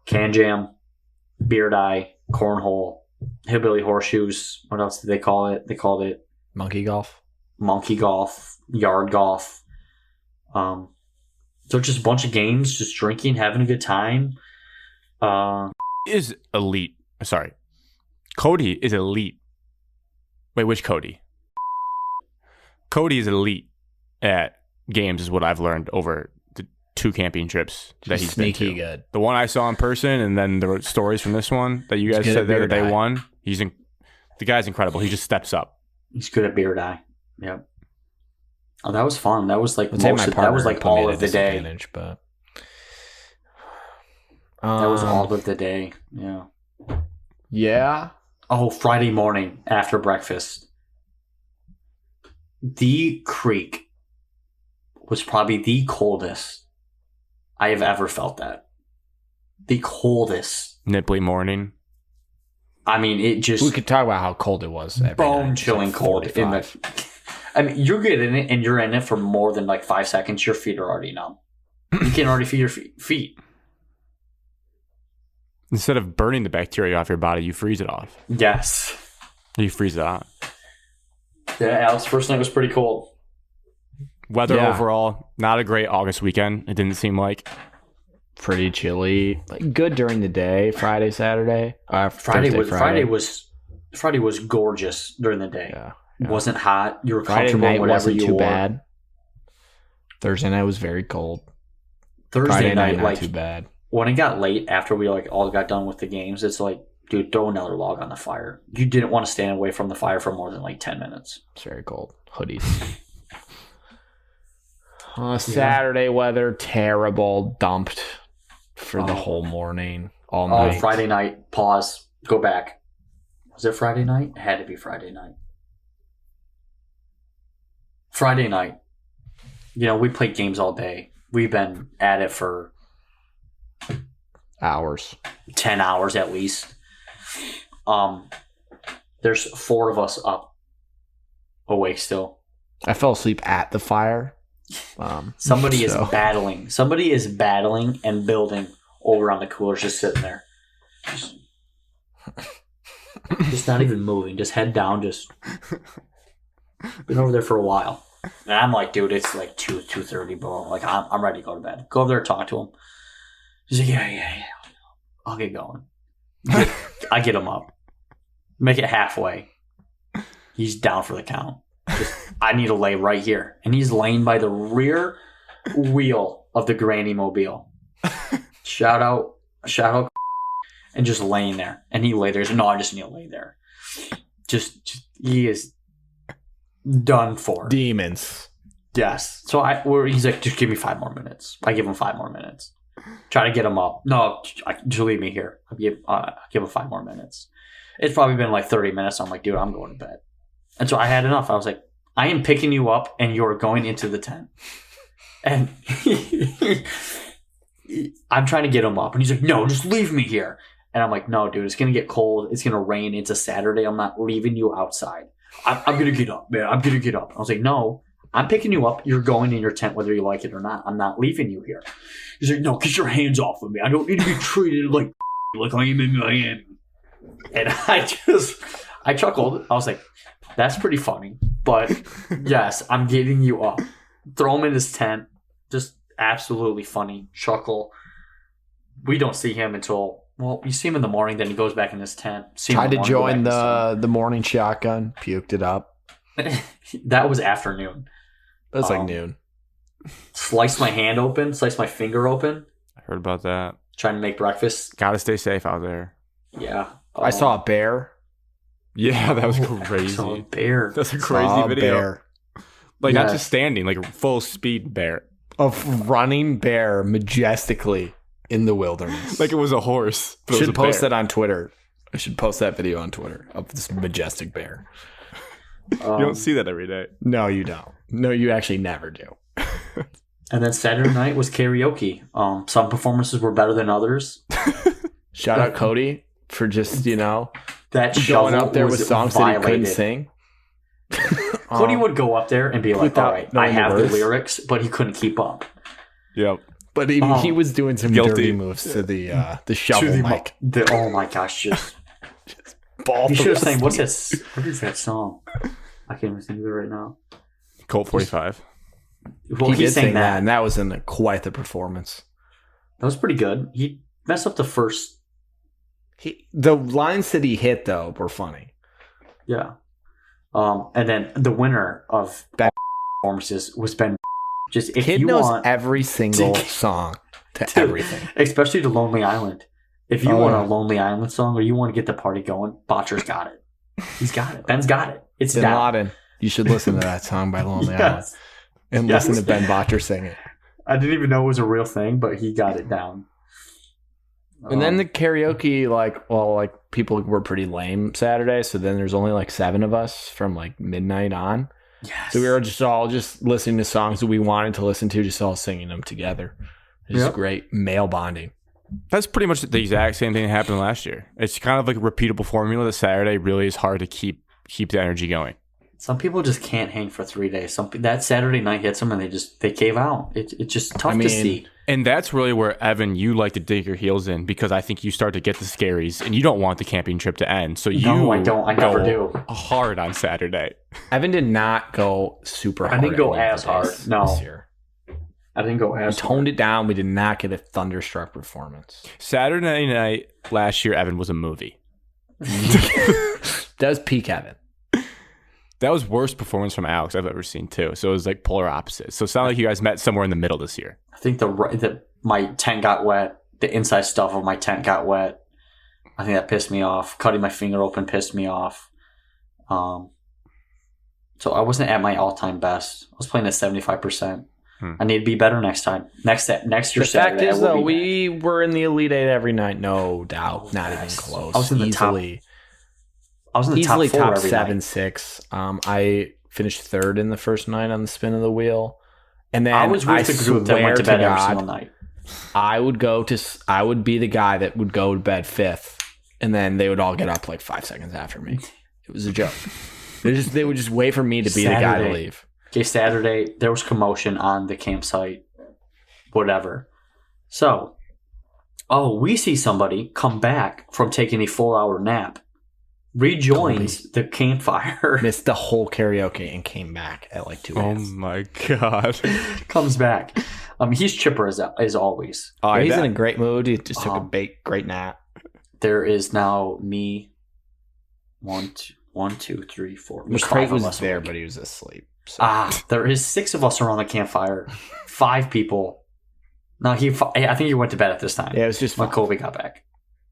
Can Jam, Beard Eye, Cornhole, Hillbilly Horseshoes. What else did they call it? They called it Monkey golf. Monkey Golf, Yard Golf. So just a bunch of games, just drinking, having a good time. Is elite. Sorry. Cody is elite. Wait, which Cody? Cody is elite at games, is what I've learned over the 2 camping trips that he's been Sneaky to. good. The one I saw in person, and then the stories from this one that you guys good said at there beard that they eye. won. The guy's incredible. He just steps up. He's good at Beard Eye. Yep. Oh, that was fun. That was like I'd say my that partner was like put me all at a of the day. disadvantage, but That was all of the day. Yeah. Yeah. Oh, Friday morning after breakfast. The creek was probably the coldest I have ever felt that. The coldest. Nipply morning. I mean, it just We could talk about how cold it was. every night. bone It's chilling like cold. 45. I mean, you're good in it, and you're in it for more than like 5 seconds. Your feet are already numb. You can already feel your feet. Instead of burning the bacteria off your body, you freeze it off. Yes. You freeze it on. Yeah, Alex, first night was pretty cold. Weather Yeah. overall, not a great August weekend. It didn't seem like. Pretty chilly. Like good during the day. Friday, Saturday. Friday Thursday, was gorgeous during the day. Yeah. It wasn't hot. You were Friday comfortable in night whatever wasn't you too wore. bad. Thursday night was very cold. Thursday Friday night night, not like too bad. when it got late after we like all got done with the games, it's like, dude, throw another log on the fire. You didn't want to stand away from the fire for more than like 10 minutes. It's very cold. Hoodies. Saturday weather terrible. Dumped for the whole morning, all night. Oh, Friday night. Pause. Go back. Was it Friday night? It had to be Friday night. Friday night. You know, we played games all day. We've been at it for Hours. 10 hours at least. There's 4 of us up, awake still. I fell asleep at the fire. Somebody is so- battling. Somebody is battling and building over on the coolers, just sitting there. Just not even moving. Just head down. Just been over there for a while. And I'm like, dude, it's like 2:30, bro. Like, I'm ready to go to bed. Go over there, talk to him. He's like, yeah. I'll get going. I get him up. Make it halfway. He's down for the count. I need to lay right here. And he's laying by the rear wheel of the Granny Mobile. Shout out, and just laying there. And he lay there. He's like, no, I just need to lay there. Just he is done for. Demons. Yes. So he's like, just give me 5 more minutes. I give him 5 more minutes. Try to get him up. No, just leave me here. I'll give him 5 more minutes. It's probably been like 30 minutes. I'm like, dude, I'm going to bed. And so I had enough. I was like, I am picking you up and you're going into the tent. And I'm trying to get him up. And he's like, no, just leave me here. And I'm like, no, dude, it's going to get cold. It's going to rain. It's a Saturday. I'm not leaving you outside. I'm going to get up, man. I'm going to get up. I was like, no, I'm picking you up. You're going in your tent whether you like it or not. I'm not leaving you here. He's like, no, get your hands off of me. I don't need to be treated like I am in Miami. And I chuckled. I was like, that's pretty funny. But yes, I'm getting you up. Throw him in his tent. Just absolutely funny. Chuckle. We don't see him until, well, you see him in the morning, then he goes back in his tent. Tried to join the morning shotgun. Puked it up. That was afternoon. That was like noon. Sliced my hand open. Sliced my finger open. I heard about that. Trying to make breakfast. Gotta stay safe out there. Yeah. I saw a bear. Yeah, that was crazy. I saw a bear. That's a crazy video. Bear. Like, not just standing, like full speed bear. A running bear majestically in the wilderness. Like it was a horse. Should post that on Twitter. I should post that video on Twitter of this majestic bear. You don't see that every day. No, you don't. No, you actually never do. And then Saturday night was karaoke. Some performances were better than others. Shout out Cody for just, that going up there with songs violated. that he couldn't sing. Cody would go up there and be like, all right, I have the verse. lyrics, but he couldn't keep up. Yep. But he was doing some Guilty. dirty moves to the shovel mic. Oh my gosh, just Ball you should have sang, thrusting. what is that song? I can't even think of it right now. Colt 45. Well, He did sang sing that, and that was quite the performance. That was pretty good. He messed up the first. The lines that he hit, though, were funny. Yeah. And then the winner of Ben performances was Ben. Just if Kid you knows want, every single song to everything. especially the Lonely Island. If you want a Lonely Island song or you want to get the party going, Botcher's got it. He's got it. Ben's got it. It's Bin down. Laden. You should listen to that song by Lonely Island Yes. and Yes. listen to Ben Botcher sing it. I didn't even know it was a real thing, but he got it down. And then the karaoke, people were pretty lame Saturday, so then there's only 7 of us from midnight on. Yes. So we were just all listening to songs that we wanted to listen to, just all singing them together. It's Yep. great male bonding. That's pretty much the exact same thing that happened last year. It's kind of like a repeatable formula that Saturday really is hard to keep the energy going. Some people just can't hang for 3 days. That Saturday night hits them and they cave out. It's just tough to see. And that's really where, Evan, you like to dig your heels in because I think you start to get the scaries and you don't want the camping trip to end. So No, I don't. I never do. Hard on Saturday. Evan did not go super hard. I didn't go any of as the days hard. No. this year. I didn't go We as toned it down. We did not get a thunderstruck performance. Saturday night last year, Evan, was a movie. Does peak Evan. That was worst performance from Alex I've ever seen, too. So it was polar opposites. So it sounded like you guys met somewhere in the middle this year. I think my tent got wet. The inside stuff of my tent got wet. I think that pissed me off. Cutting my finger open pissed me off. So I wasn't at my all-time best. I was playing at 75%. I need to be better next time. Next year, The fact Saturday, is, I will though, be we were in the Elite Eight every night. No doubt. Not even yes. close. I was in the top- easily, I was in the easily top 4 top every 7, night. 6. I finished 3rd in the first night on the spin of the wheel. And then I was with the group that went to bed every single night. I would be the guy that would go to bed 5th, and then they would all get up 5 seconds after me. It was a joke. They would just wait for me to be the guy to leave. Okay, Saturday, there was commotion on the campsite, whatever. So, we see somebody come back from taking a 4-hour nap, rejoins the campfire, Missed the whole karaoke and came back at 2 Oh, a.m. my God. comes back. He's chipper as always. Yeah, he's in a great mood. He just took a great nap. There is now me. 1, 2, 3, 4. There's Craig 5 of was us there, awake. but he was asleep. So. There is 6 of us around the campfire. 5 people. No, I think he went to bed at this time. Yeah, it was just when fun. Kobe got back.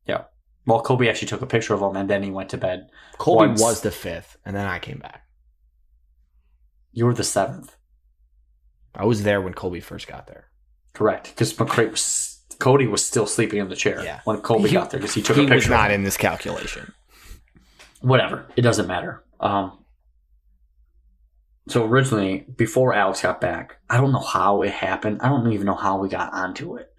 Yeah. Well, Kobe actually took a picture of him, and then he went to bed. Colby Once- was the 5th, and then I came back. You were the 7th. I was there when Colby first got there. Correct. Because Cody was still sleeping in the chair when Kobe got there because he took a picture. He was not in this calculation. Whatever. It doesn't matter. So originally, before Alex got back, I don't know how it happened. I don't even know how we got onto it.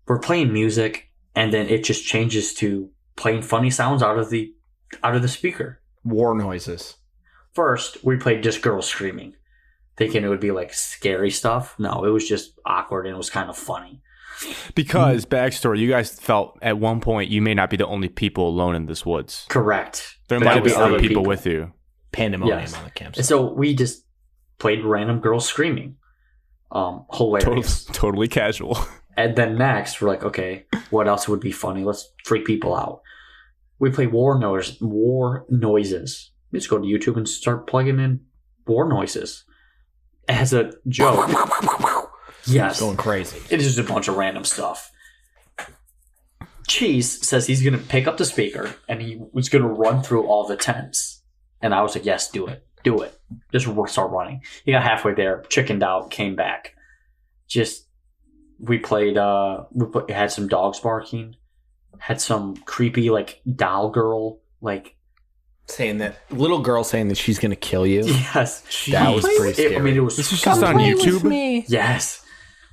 We're playing music, and then it just changes to playing funny sounds out of the speaker. War noises. First, we played just girls screaming, thinking it would be like scary stuff. No, it was just awkward and it was kind of funny. Because, backstory, you guys felt at one point you may not be the only people alone in this woods. Correct. There But might it was be other people with you. Pandemonium Yes. on the campsite. And so we just played random girls screaming. Hilarious. Totally casual. And then next, we're like, okay, what else would be funny? Let's freak people out. We play war noises. We just go to YouTube and start plugging in war noises as a joke. Yes. Going crazy. It is just a bunch of random stuff. Cheese says he's going to pick up the speaker and he was going to run through all the tents. And I was like, yes, do it. Do it. Just start running. He got halfway there, chickened out, came back. We played, had some dogs barking, had some creepy, like, doll girl, like... Little girl saying that she's going to kill you. Yes. That was pretty scary. It was... This is just on YouTube? Me. Yes.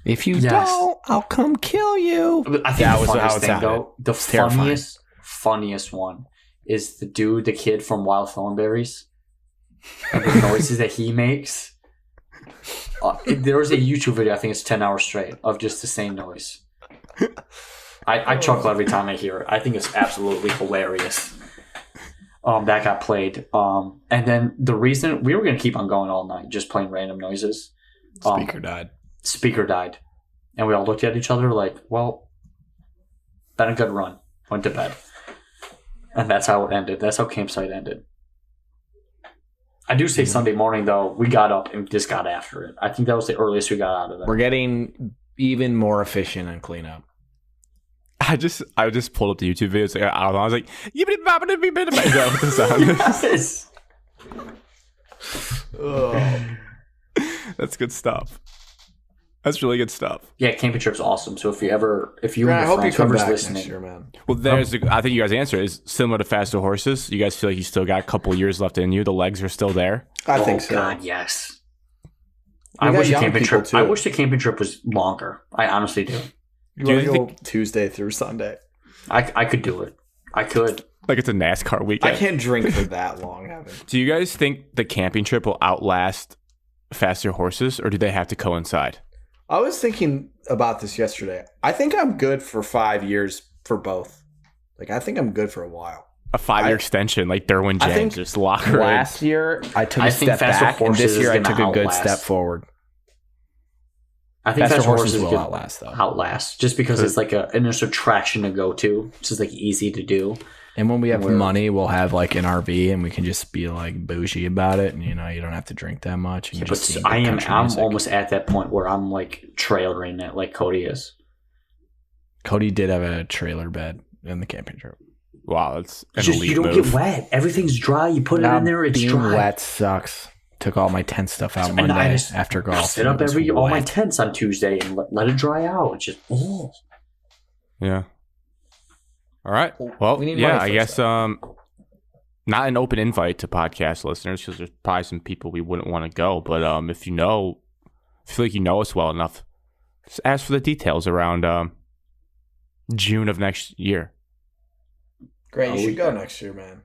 If you don't, I'll come kill you. But I think That the was how funniest it thing, sounded. though, the It's terrifying. funniest one is the kid from Wild Thornberries, and the noises that he makes. There was a YouTube video, I think it's 10 hours straight, of just the same noise. I chuckle every time I hear it. I think it's absolutely hilarious. That got played. And then the reason we were going to keep on going all night, just playing random noises. Speaker died. And we all looked at each other like, well, been a good run. Went to bed. And that's how it ended. That's how campsite ended. I do say Sunday morning, though, we got up and just got after it. I think that was the earliest we got out of there. We're getting even more efficient on cleanup. I just pulled up the YouTube videos. Like, I don't know. I was like, is that what the sound is? That's good stuff. That's really good stuff. Yeah, camping trip's awesome. So if you and I your hope you friends, come whoever's back listening, next year, man. Well, I think you guys answered. Is similar to Faster Horses. You guys feel like you still got a couple years left in you. The legs are still there. I think so. God, yes. We I got wish the young camping people, trip. too. I wish the camping trip was longer. I honestly do. You Do you want to think go Tuesday through Sunday? I could do it. I could. Like it's a NASCAR weekend. I can't drink for that long, Evan. Do you guys think the camping trip will outlast Faster Horses, or do they have to coincide? I was thinking about this yesterday. I think I'm good for 5 years for both. Like, I think I'm good for a while. A 5-year extension, like Derwin I think James, just lock her in. Last year, I took I a think step Faster back, and Horses this year is I took a gonna good outlast. step forward. I think Faster Horses is will gonna outlast, though. outlast, just because it's like an attraction to go to. It's just like easy to do. And when we have Where- money, we'll have like an RV, and we can just be like bougie about it. And you don't have to drink that much. And you just see But good country I'm music. almost at that point where I'm like trailering it, like Cody is. Cody did have a trailer bed in the camping trip. Wow, that's an Just elite you don't move. get wet. Everything's dry. You put it in there. It's being dry. wet sucks. Took all my tent stuff out And I Monday just after golf. Set and up it was all my wet. tents on Tuesday and let it dry out. It's just Yeah. All right. Well, we need yeah, money I first, guess not an open invite to podcast listeners because there's probably some people we wouldn't want to go. But if you feel like you know us well enough, just ask for the details around June of next year. Grant, you should go next year, man.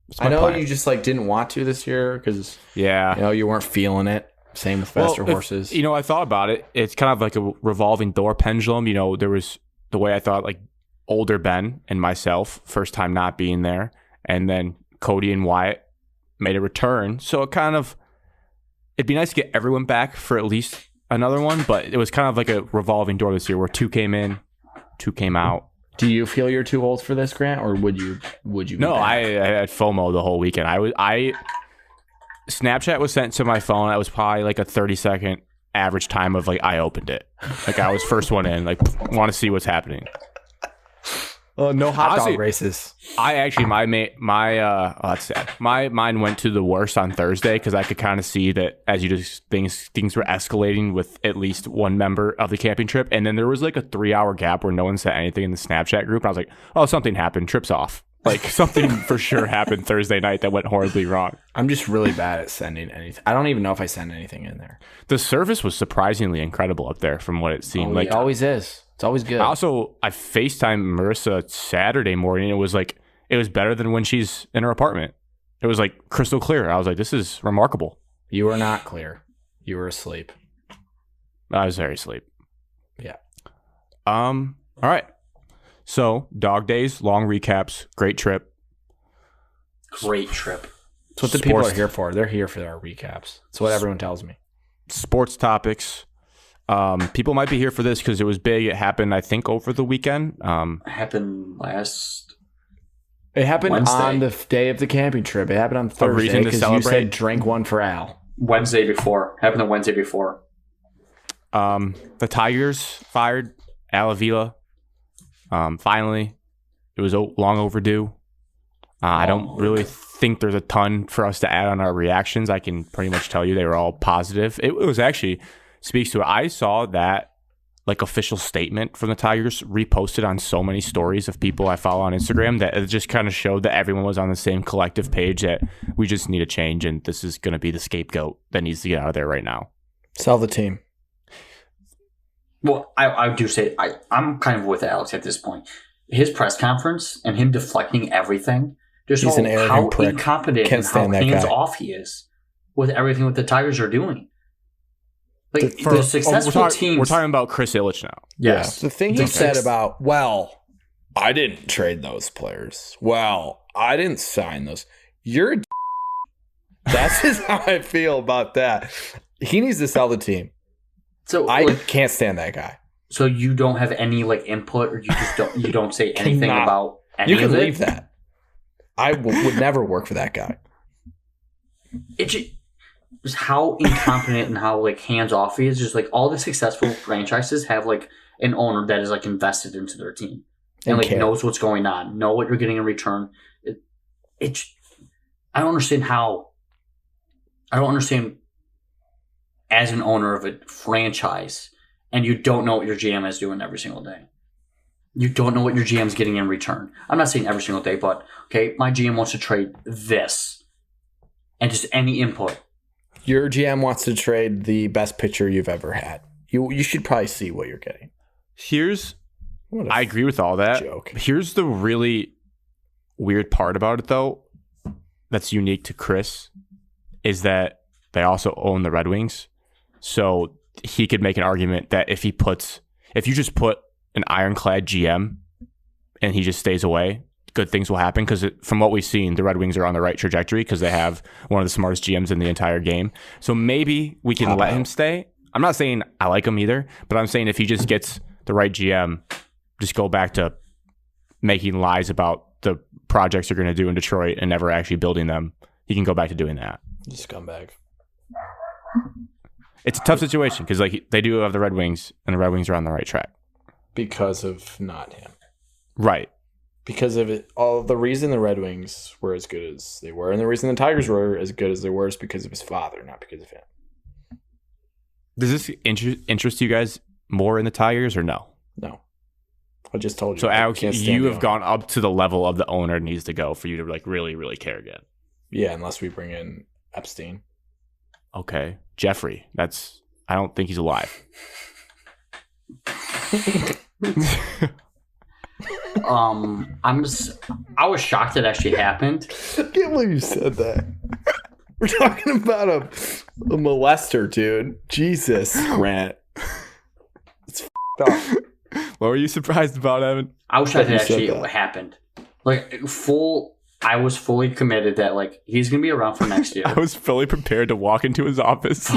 That's I my know plan. you just like didn't want to this year because Yeah. you weren't feeling it. Same with Faster Horses. I thought about it. It's kind of like a revolving door pendulum. There was the way I thought, like older Ben and myself, first time not being there, and then Cody and Wyatt made a return. So it'd be nice to get everyone back for at least another one, but it was kind of like a revolving door this year where 2 came in, 2 came out. Do you feel you're too old for this, Grant, or would you? Be No, back? I had FOMO the whole weekend. Snapchat was sent to my phone. I was probably like a 30-second average time of like I opened it. Like I was first one in. Like want to see what's happening. No hot Honestly, dog races. I actually that's sad. My mind went to the worst on Thursday because I could kind of see that as you just things were escalating with at least one member of the camping trip, and then there was like a 3-hour gap where no one said anything in the Snapchat group. And I was like, oh, something happened. Trip's off. Like something for sure happened Thursday night that went horribly wrong. I'm just really bad at sending anything. I don't even know if I sent anything in there. The service was surprisingly incredible up there from what it seemed like. It always is. It's always good. I FaceTimed Marissa Saturday morning. It was better than when she's in her apartment. It was like crystal clear. I was like, this is remarkable. You were not clear. You were asleep. I was very asleep. Yeah. All right. So dog days, long recaps, great trip. Great trip. That's what the people are here for. They're here for our recaps. That's what everyone tells me. Sports topics. People might be here for this because it was big. It happened, I think, over the weekend. It happened last. It happened Wednesday. on the day of the camping trip. It happened on Thursday because you said drink one for Al. Wednesday before. Happened the Wednesday before. The Tigers fired Avila. Finally, it was long overdue. I don't really think there's a ton for us to add on our reactions. I can pretty much tell you they were all positive. It was actually speaks to it. I saw that like official statement from the Tigers reposted on so many stories of people I follow on Instagram that it just kind of showed that everyone was on the same collective page that we just need a change and this is going to be the scapegoat that needs to get out of there right now. Sell the team. Well, I do say I'm kind of with Alex at this point. His press conference and him deflecting everything, just He's an arrogant how prick. incompetent Can't and how stand that hands guy. off he is with everything what the Tigers are doing. Like For- the successful teams. We're talking about Chris Ilitch now. Yes. Yeah. The thing he said about, I didn't trade those players. I didn't sign those. You're a That's just how I feel about that. He needs to sell the team. So I can't stand that guy. So you don't have any like input, or you don't say anything about any You can of it? leave that. I would never work for that guy. It just how incompetent and how like hands off he is. Just like all the successful franchises have like an owner that is like invested into their team and like knows what's going on, know what you're getting in return. I don't understand how. I don't understand as an owner of a franchise, and you don't know what your GM is doing every single day. You don't know what your GM's getting in return. I'm not saying every single day, but okay, my GM wants to trade this, and just any input. Your GM wants to trade the best pitcher you've ever had. You should probably see what you're getting. I agree with all that. Joke. Here's the really weird part about it, though, that's unique to Chris, is that they also own the Red Wings. So he could make an argument that if you just put an ironclad GM and he just stays away, good things will happen. Because from what we've seen, the Red Wings are on the right trajectory because they have one of the smartest GMs in the entire game. So maybe we can let him stay. I'm not saying I like him either, but I'm saying if he just gets the right GM, just go back to making lies about the projects they're going to do in Detroit and never actually building them. He can go back to doing that. Scumbag. It's a tough situation because like they do have the Red Wings, and the Red Wings are on the right track. Because of not him. Right. Because of it, all the reason the Red Wings were as good as they were, and the reason the Tigers were as good as they were, is because of his father, not because of him. Does this interest you guys more in the Tigers or no? No. I just told you. So Alex, you have gone up to the level of the owner needs to go for you to like really, really care again. Yeah, unless we bring in Epstein. Okay. Jeffrey. I don't think he's alive. I was shocked it actually happened. I can't believe you said that. We're talking about a molester, dude. Jesus, Grant. It's f***ed up. What were you surprised about, Evan? I was shocked it You said actually that. happened. Like I was fully committed that like he's gonna be around for next year. I was fully prepared to walk into his office.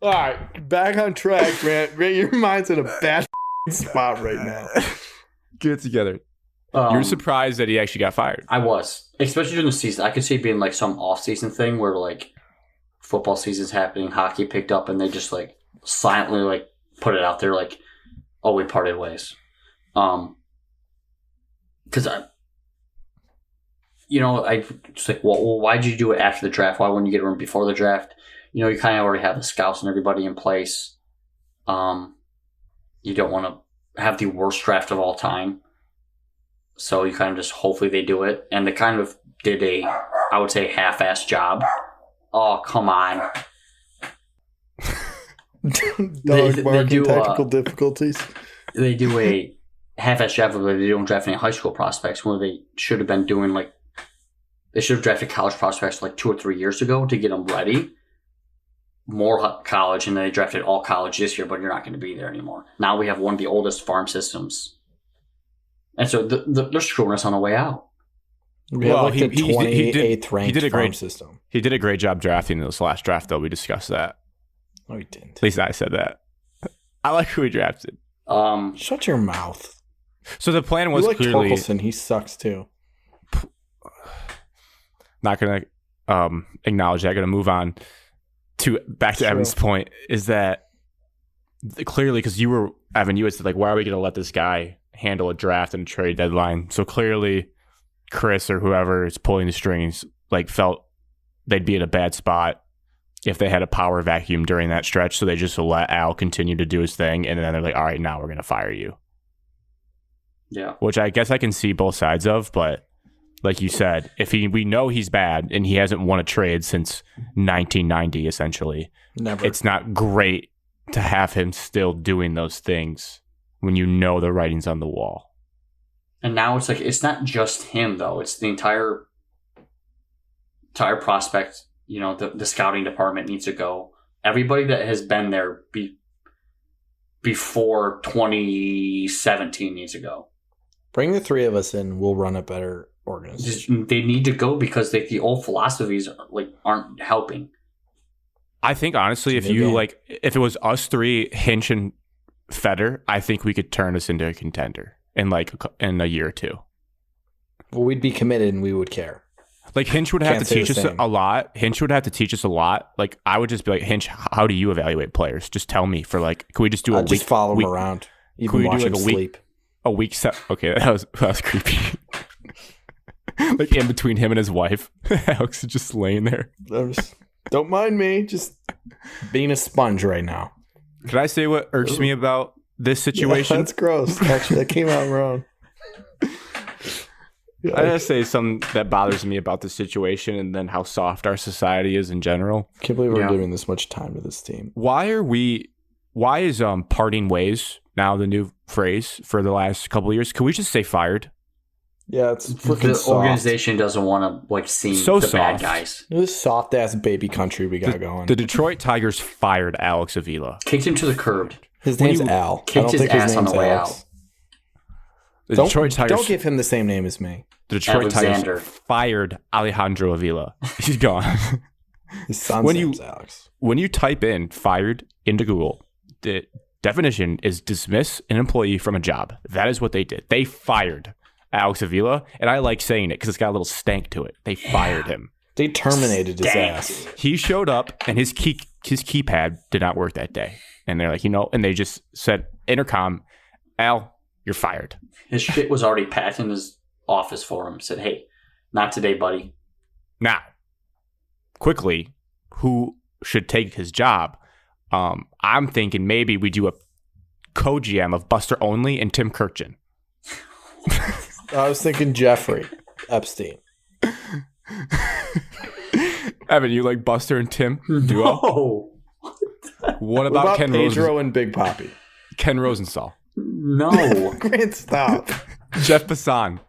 All right, back on track, Grant. Grant, your mind's in a bad spot right now. Get it together. You're surprised that he actually got fired. I was, especially during the season. I could see it being like some off-season thing where like football season's happening, hockey picked up, and they just like silently like put it out there like, we parted ways. Because I just like, well, why'd you do it after the draft? Why wouldn't you get a room before the draft? You know, you kind of already have the scouts and everybody in place. You don't want to have the worst draft of all time. So you kind of just, hopefully they do it. And they kind of did I would say, half-assed job. Oh, come on. Dog barking technical difficulties. They do a half-assed job where they don't draft any high school prospects, where they should have been doing they should have drafted college prospects 2 or 3 years ago to get them ready. More college, and then they drafted all college this year, but you're not going to be there anymore. Now we have one of the oldest farm systems. And so they're screwing us on the way out. Well, he 28th ranked farm system. He did a great job drafting this last draft, though. We discussed that. No, he didn't. At least I said that. I like who he drafted. Shut your mouth. So the plan was clearly... Torkelson. He sucks, too. Not going to acknowledge that. Going to move on. Back to Evan's point, is that clearly, because Evan, you had said, why are we going to let this guy handle a draft and a trade deadline? So clearly, Chris or whoever is pulling the strings, felt they'd be in a bad spot if they had a power vacuum during that stretch. So they just let Al continue to do his thing. And then they're like, all right, now we're going to fire you. Yeah. Which I guess I can see both sides of, but like you said, if we know he's bad and he hasn't won a trade since 1990, essentially, never. It's not great to have him still doing those things when you know the writing's on the wall. And now it's not just him though; it's the entire prospect. You know, the scouting department needs to go. Everybody that has been there before 2017 needs to go. Bring the three of us in. We'll run a better organization. They need to go because the old philosophies aren't helping. I think honestly, if it was us three, Hinch and Feder, I think we could turn us into a contender in a year or two. Well, we'd be committed and we would care. Hinch would have to teach us a lot. Hinch would have to teach us a lot. I would just be like, Hinch, how do you evaluate players? Just tell me for can we just do a week? Just follow him around. Even watch him sleep. A week set. Okay, that was creepy. In between him and his wife, Alex is just laying there. Don't mind me, just being a sponge right now. Can I say what irks me about this situation? Yeah, that's gross. Actually, that came out wrong. I gotta say something that bothers me about this situation, and then how soft our society is in general. Can't believe we're giving this much time to this team. Why is parting ways now the new phrase for the last couple of years? Can we just say fired? Yeah, it's freaking soft. The organization doesn't want to see so the soft. bad guys. This soft ass baby country we got going. The Detroit Tigers fired Alex Avila. Kicked him to the curb. His name's Al. Kicked his ass on the way out. The Detroit Tigers. Don't give him the same name as me. The Detroit Tigers fired Alejandro Avila. He's gone. His son's name's Alex. When you type in "fired" into Google, the definition is dismiss an employee from a job. That is what they did. They fired Alex Avila, and I like saying it because it's got a little stank to it. They fired him. They terminated his ass. He showed up, and his keypad did not work that day. And they're like, and they just said, intercom, Al, you're fired. His shit was already packed in his office for him. Said, hey, not today, buddy. Now, quickly, who should take his job? I'm thinking maybe we do a co-GM of Buster Only and Tim Kirchin. I was thinking Jeffrey Epstein. Evan, you like Buster and Tim duo? No. What about Ken Pedro and Big Papi? Ken Rosenthal. No. Great, stop. Jeff Passan.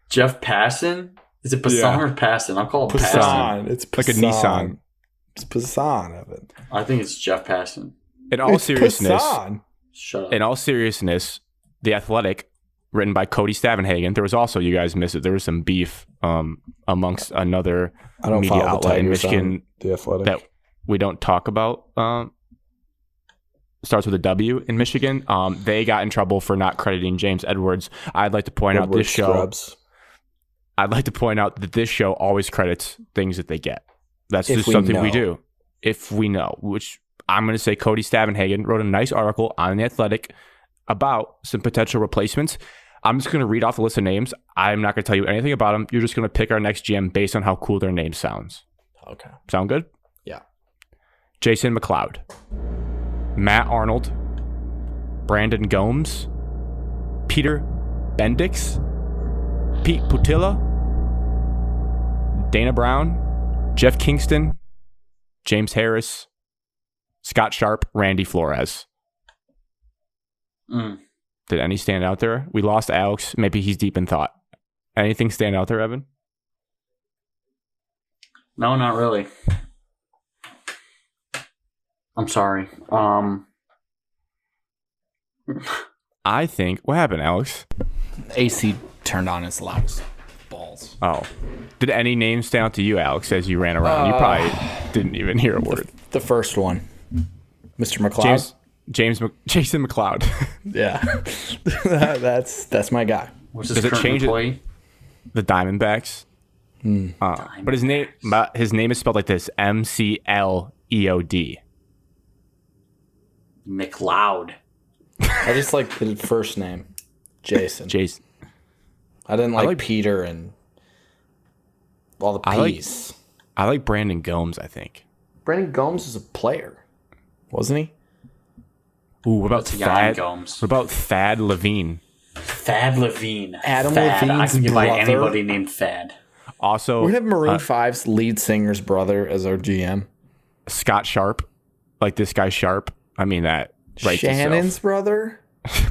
Jeff Passan? Is it Passan or Passan? I'll call it Passan. It's Passan. Like a Nissan. It's Passan, Evan. I think it's Jeff Passan. In all seriousness, shut up. In all seriousness, The Athletic, written by Cody Stavenhagen. There was also, you guys missed it, there was some beef amongst another media outlet in Michigan The Athletic that we don't talk about. Starts with a W in Michigan. They got in trouble for not crediting James Edwards. I'd like to point out this show. I'd like to point out that this show always credits things that they get. That's just something we do. If we know, which I'm going to say Cody Stavenhagen wrote a nice article on The Athletic about some potential replacements. I'm just going to read off the list of names. I'm not going to tell you anything about them. You're just going to pick our next GM based on how cool their name sounds. Okay. Sound good? Yeah. Jason McLeod, Matt Arnold, Brandon Gomes, Peter Bendix, Pete Putila, Dana Brown, Jeff Kingston, James Harris, Scott Sharp, Randy Flores. Did any stand out there? We lost Alex. Maybe he's deep in thought. Anything stand out there, Evan? No, not really. I'm sorry. I think... What happened, Alex? AC turned on his loud balls. Oh. Did any names stand out to you, Alex, as you ran around? You probably didn't even hear a word. The first one. Mr. McLeod. Jason McLeod. Yeah. that's my guy. What's Does it change it? The Diamondbacks? But his name is spelled like this. McLeod. McLeod. I just like the first name. Jason. I didn't like Peter and all the P's. I like Brandon Gomes, I think. Brandon Gomes is a player, wasn't he? Ooh, what about Thad? Gomes. What about Thad Levine? Thad Levine. Adam Thad. Levine's I can buy brother. anybody named Thad. Also, We have Maroon 5's lead singer's brother as our GM. Scott Sharp, like this guy Sharp. I mean that. Right. Shannon's brother? I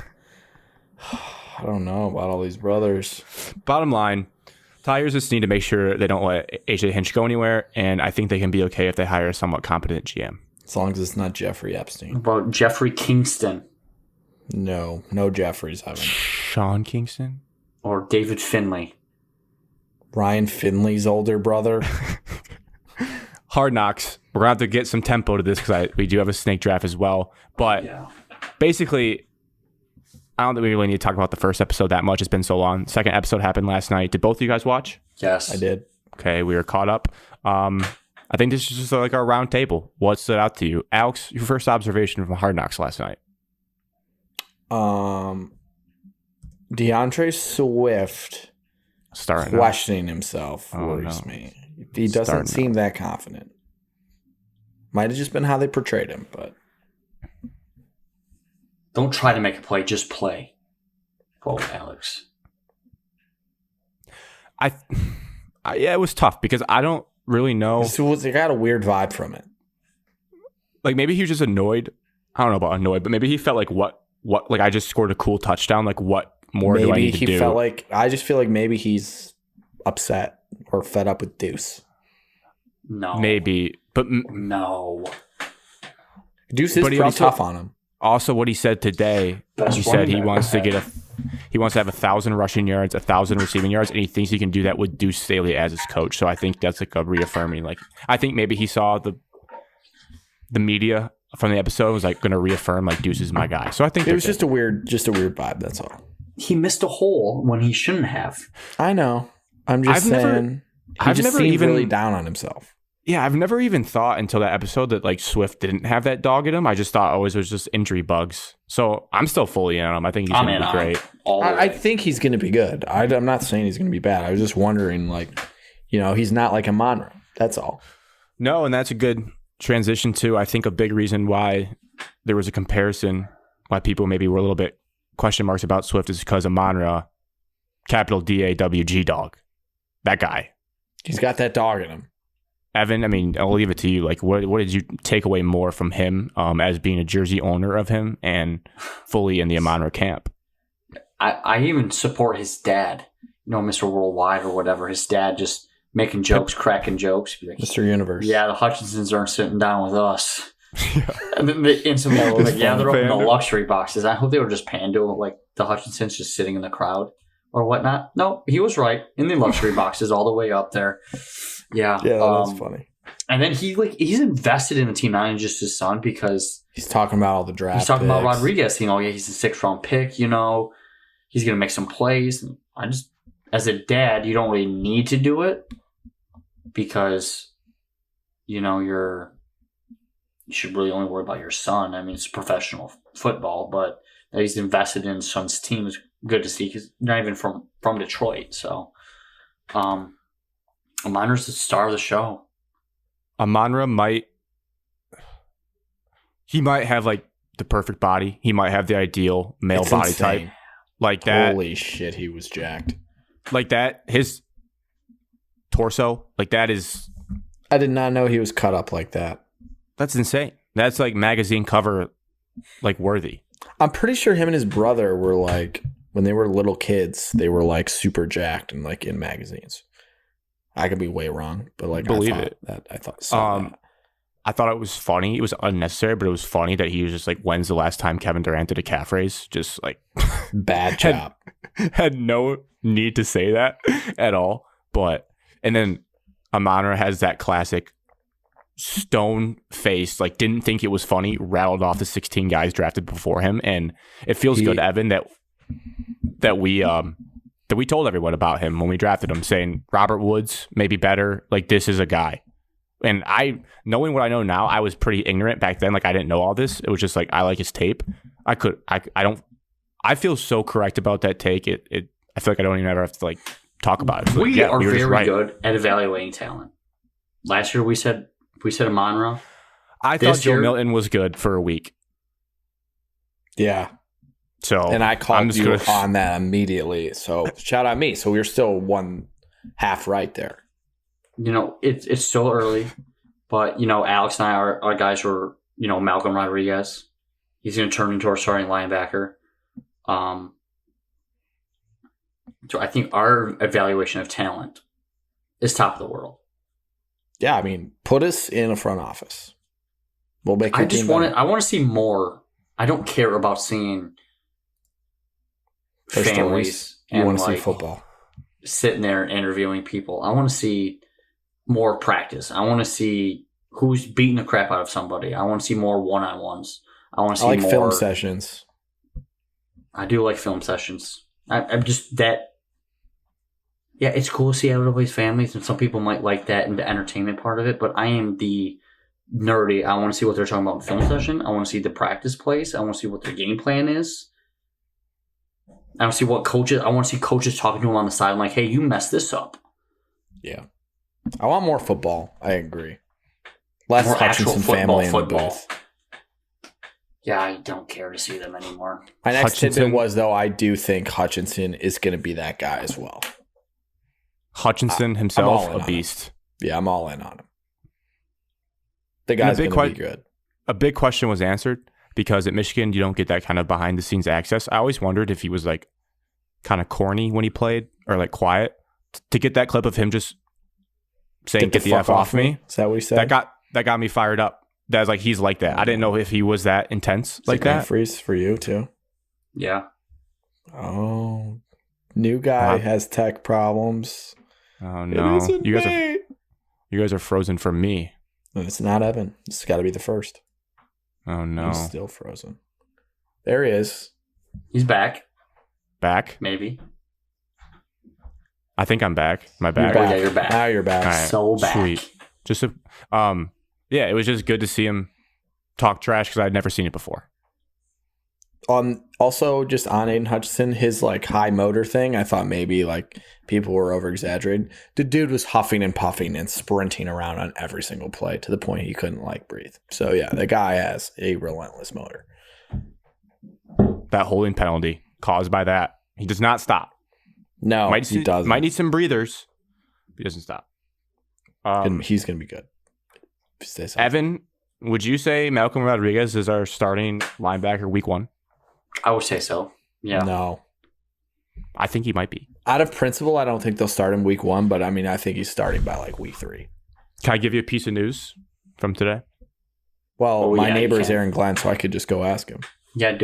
don't know about all these brothers. Bottom line, Tigers just need to make sure they don't let AJ Hinch go anywhere, and I think they can be okay if they hire a somewhat competent GM. As long as it's not Jeffrey Epstein. About Jeffrey Kingston. No Jeffreys, Evan. Sean Kingston? Or David Finley. Ryan Finley's older brother. Hard Knocks. We're going to have to get some tempo to this because we do have a snake draft as well. But basically, I don't think we really need to talk about the first episode that much. It's been so long. Second episode happened last night. Did both of you guys watch? Yes. I did. Okay, we were caught up. I think this is just like our round table. What stood out to you? Alex, your first observation from Hard Knocks last night. DeAndre Swift Starting questioning himself worries me. He doesn't seem that confident. Might have just been how they portrayed him, but don't try to make a play, just play. Quote Alex. Yeah, it was tough because I don't really know. So it got a weird vibe from it. Like maybe he was just annoyed. I don't know about annoyed, but maybe he felt like what like I just scored a cool touchdown. Like what more do I need to do? Maybe he felt like I just feel like maybe he's upset or fed up with Deuce. No, maybe, but no. Deuce is pretty tough on him. Also, what he said today, he said he wants to have 1,000 rushing yards, 1,000 receiving yards, and he thinks he can do that with Deuce Staley as his coach. So I think that's like a reaffirming. Like I think maybe he saw the media from the episode was like going to reaffirm like Deuce is my guy. So I think it was just a weird vibe. That's all. He missed a hole when he shouldn't have. I know. I'm just saying. He just seemed even really down on himself. Yeah, I've never even thought until that episode that like Swift didn't have that dog in him. I just thought always it was just injury bugs. So I'm still fully in on him. I think he's going to be great. I think he's going to be good. I'm not saying he's going to be bad. I was just wondering, like, he's not like a Monroe. That's all. No, and that's a good transition to, I think, a big reason why there was a comparison, why people maybe were a little bit question marks about Swift is because of Monroe, capital DAWG dog. That guy. He's got that dog in him. Evan, I mean, I'll leave it to you. Like, what did you take away more from him as being a jersey owner of him and fully in the Monroe camp? I even support his dad, Mr. Worldwide or whatever. His dad just making jokes, cracking jokes. Like, Mr. Universe. Yeah, the Hutchinsons aren't sitting down with us. And then they instantly were like, yeah, they're up in the luxury boxes. I hope they were just pando, like the Hutchinsons just sitting in the crowd or whatnot. No, he was right. In the luxury boxes all the way up there. Yeah. Yeah, that's funny. And then he's invested in the team, not just his son, because he's talking about all the draft. He's talking about Rodriguez. He's a 6th-round pick. He's going to make some plays. I just, as a dad, you don't really need to do it because, you're you should really only worry about your son. I mean, it's professional football, but that he's invested in his son's team is good to see because not even from Detroit. So, Amonra's the star of the show. Amonra might have like the perfect body. He might have the ideal male body type. Like that. Holy shit, he was jacked. Like that, his torso, like that is. I did not know he was cut up like that. That's insane. That's like magazine cover, like worthy. I'm pretty sure him and his brother were like, when they were little kids, they were like super jacked and like in magazines. I could be way wrong, but like Believe I thought it. that I thought so. I thought it was funny. It was unnecessary, but it was funny that he was just like, when's the last time Kevin Durant did a calf raise? Just like Bad job. had no need to say that at all. But and then Amonra has that classic stone face, like didn't think it was funny, rattled off the 16 guys drafted before him, and it feels good, Evan, that we told everyone about him when we drafted him, saying Robert Woods maybe better. Like this is a guy. And knowing what I know now, I was pretty ignorant back then. Like I didn't know all this. It was just like I like his tape. I feel so correct about that take. I feel like I don't even ever have to like talk about it. We like, are very right. good at evaluating talent. Last year we said Amon-Ra. I thought Joe Milton was good for a week. Yeah. So and I called you on that immediately. So shout out me. So we were still 1/2 right there. You know, it's still early, but, you know, Alex and I, our guys were, you know, Malcolm Rodriguez. He's going to turn into our starting linebacker. So I think our evaluation of talent is top of the world. Yeah, I mean, put us in a front office. We'll make your team better. I want to see more. I don't care about seeing Their families. Stories. You want to see football. Sitting there interviewing people. I want to see more practice. I want to see who's beating the crap out of somebody. I want to see more one-on-ones. I want to see more film sessions. I do like film sessions. I'm just that. Yeah, it's cool to see everybody's families, and some people might like that and the entertainment part of it. But I am the nerdy. I want to see what they're talking about in film session. I want to see the practice plays. I want to see what their game plan is. I want to see what coaches. I want to see coaches talking to them on the side, like, "Hey, you messed this up." Yeah. I want more football. I agree. Less More Hutchinson family in the booth. Yeah, I don't care to see them anymore. My next tidbit was, though, I do think Hutchinson is going to be that guy as well. Hutchinson himself, a beast. Yeah, I'm all in on him. The guy's going to be good. A big question was answered because at Michigan, you don't get that kind of behind-the-scenes access. I always wondered if he was like kind of corny when he played or like quiet. To get that clip of him just saying "Get the F off me." Is that what he said? That got me fired up. That's like he's like that. I didn't know if he was that intense like that. Freeze for you too. Yeah. Oh, new guy has tech problems. Oh no, you guys are frozen from me. It's not Evan. It's got to be the first. Oh no, he's still frozen. There he is. He's back. Back? Maybe. I think I'm back. My back. Yeah, you're back. Now you're back. Right. So back. Sweet. Just yeah, it was just good to see him talk trash because I'd never seen it before. Also, just on Aiden Hutchinson, his like high motor thing, I thought maybe like people were over exaggerating. The dude was huffing and puffing and sprinting around on every single play to the point he couldn't like breathe. So yeah, the guy has a relentless motor. That holding penalty caused by that, he does not stop. No, he doesn't. Might need some breathers. He doesn't stop. He's gonna be good. Evan, would you say Malcolm Rodriguez is our starting linebacker week 1? I would say so. Yeah. No. I think he might be. Out of principle, I don't think they'll start him week 1, but I mean, I think he's starting by like week 3. Can I give you a piece of news from today? Well, my neighbor is Aaron Glenn, so I could just go ask him. Yeah,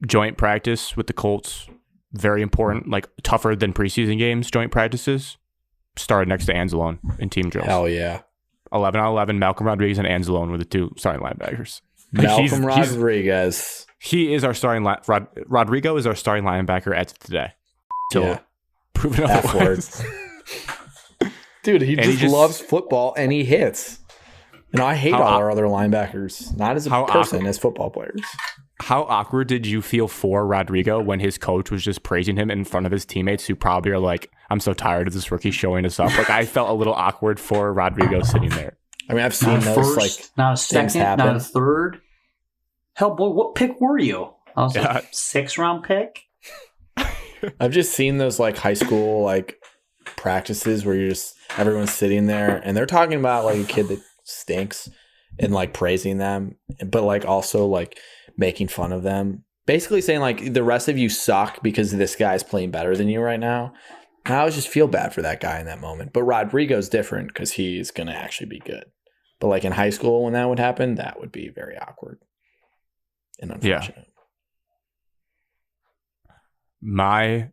joint practice with the Colts. Very important, like tougher than preseason games. Joint practices started next to Anzalone in team drills. Hell yeah. 11 on 11, Malcolm Rodriguez and Anzalone were the 2 starting linebackers. Malcolm Rodriguez. He is our starting Rodrigo is our starting linebacker as of today. Yeah. Proven otherwise. Dude, he just loves football and he hits. And I hate all our other linebackers, not as a person, as football players. How awkward did you feel for Rodrigo when his coach was just praising him in front of his teammates who probably are like, I'm so tired of this rookie showing us up. Like, I felt a little awkward for Rodrigo sitting there. I mean, I've seen those, like, not a second, not a third. Hell, boy, what pick were you? I was like, 6th round pick. I've just seen those, like, high school, like, practices where everyone's sitting there and they're talking about, like, a kid that stinks and, like, praising them, but, like, also, like, making fun of them, basically saying, like, the rest of you suck because this guy's playing better than you right now. And I always just feel bad for that guy in that moment. But Rodrigo's different because he's going to actually be good. But, like, in high school when that would happen, that would be very awkward and unfortunate. Yeah. My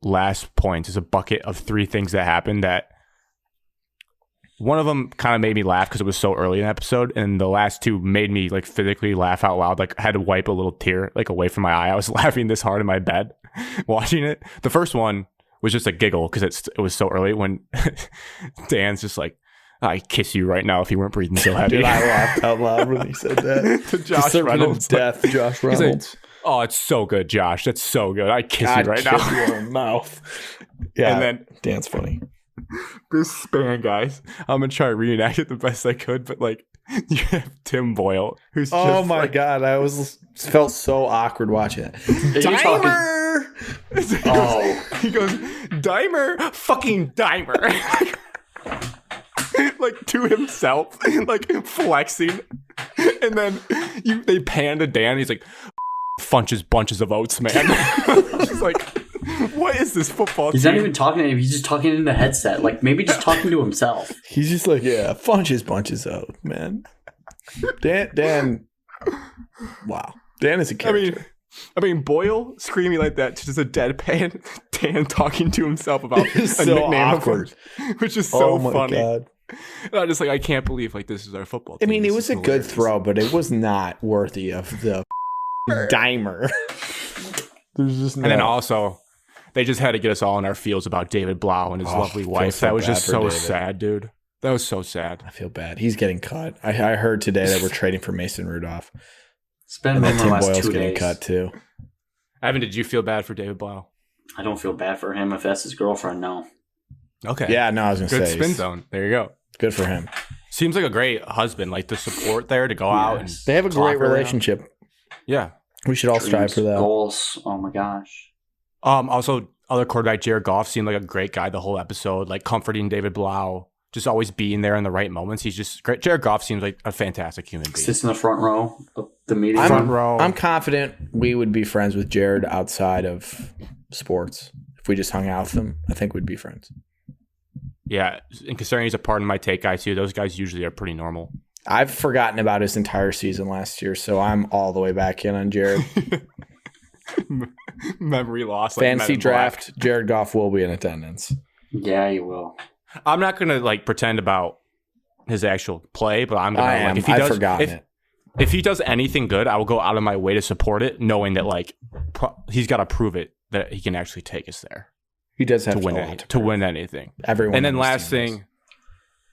last point is a bucket of 3 things that happened that one of them kind of made me laugh because it was so early in the episode, and the last 2 made me like physically laugh out loud. Like I had to wipe a little tear like away from my eye. I was laughing this hard in my bed watching it. The first one was just a giggle because it was so early when Dan's just like, I kiss you right now if you weren't breathing so heavy. Dude, I laughed out loud when he said that. To Josh Reynolds. Death, Josh Reynolds. Oh, it's so good, Josh. That's so good. I kiss you right now. Kiss you in the mouth. Yeah, and then Dan's funny. This span, guys. I'm gonna try to reenact it the best I could, but like you have Tim Boyle, who's just my god, I felt so awkward watching it. Dimer. He goes Dimer, fucking Dimer, like to himself, like flexing, and then they pan to Dan. He's like, bunches of oats, man. She's like, what is this football team? He's not even talking to him. He's just talking in the headset. Like, maybe just talking to himself. He's just like, yeah, bunches of oats, man. Dan. Wow. Dan is a character. I mean, Boyle screaming like that to just a deadpan Dan talking to himself about a so nickname awkward. Which is so funny. God. And I'm just like, I can't believe like this is our football team. I mean, it was a good throw, but it was not worthy of the Dimer. There's just no. And then also, they just had to get us all in our feels about David Blau and his lovely wife. That was just so sad, dude. That was so sad. I feel bad. He's getting cut. I heard today that we're trading for Mason Rudolph. It's been the Tim last Boyle's 2 getting days. cut too. Evan, did you feel bad for David Blau? I don't feel bad for him if that's his girlfriend. No. Okay. Yeah, no, I was gonna good say spin zone. There you go. Good for him. Seems like a great husband. Like the support there to go out and they have a great relationship. Yeah, we should all strive for that. Goals. Oh my gosh. Also, other quarterback Jared Goff seemed like a great guy the whole episode. Like comforting David Blau, just always being there in the right moments. He's just great. Jared Goff seems like a fantastic human being. Sits in the front row of the meeting. Front row. I'm confident we would be friends with Jared outside of sports. If we just hung out with him, I think we'd be friends. Yeah, and considering he's a part of my take guy too, those guys usually are pretty normal. I've forgotten about his entire season last year, so I'm all the way back in on Jared. Memory loss. Like Fantasy draft, Jared Goff will be in attendance. Yeah, you will. I'm not going to like pretend about his actual play, but I'm going to like, if he I've does, forgotten it. If he does anything good, I will go out of my way to support it, knowing that like he's got to prove it that he can actually take us there. He does have to win anything. Everyone. And then last thing,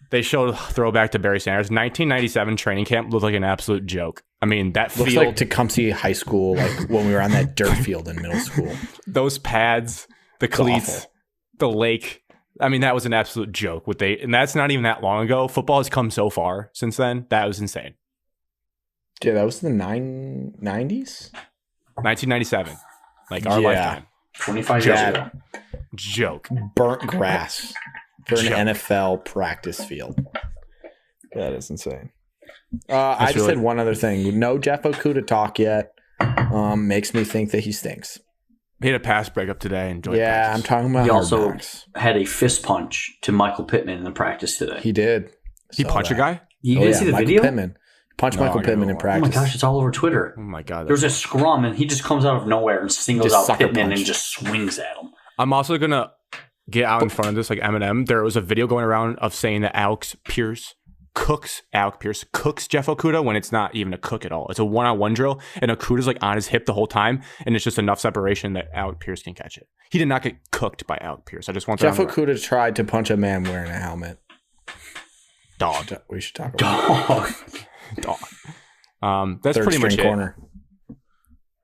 they showed a throwback to Barry Sanders. 1997 training camp looked like an absolute joke. I mean, that looks field, like Tecumseh High School, like when we were on that dirt field in middle school. Those pads, the cleats, the lake. I mean, that was an absolute joke. And that's not even that long ago. Football has come so far since then. That was insane. Yeah, that was the 90s? 1997. Like our lifetime. 25 years ago. Joke. Burnt grass for an NFL practice field. That is insane. I just had one other thing. No Jeff Okuda talk yet. Makes me think that he stinks. He had a pass breakup today. And practice. I'm talking about. He also had a fist punch to Michael Pittman in the practice today. He did. He punched a guy? You didn't see the video? Pittman. Punch Michael Pittman in practice. Oh my gosh, it's all over Twitter. Oh my god. There's a scrum and he just comes out of nowhere and singles out Pittman and just swings at him. I'm also gonna get out in front of this like Eminem. There was a video going around of saying that Alec Pierce cooks Jeff Okuda when it's not even a cook at all. It's a one-on-one drill and Okuda's like on his hip the whole time and it's just enough separation that Alec Pierce can catch it. He did not get cooked by Alec Pierce. I just want Jeff Okuda tried to punch a man wearing a helmet. Dog. We should talk about Dog. That's third pretty much string it. corner.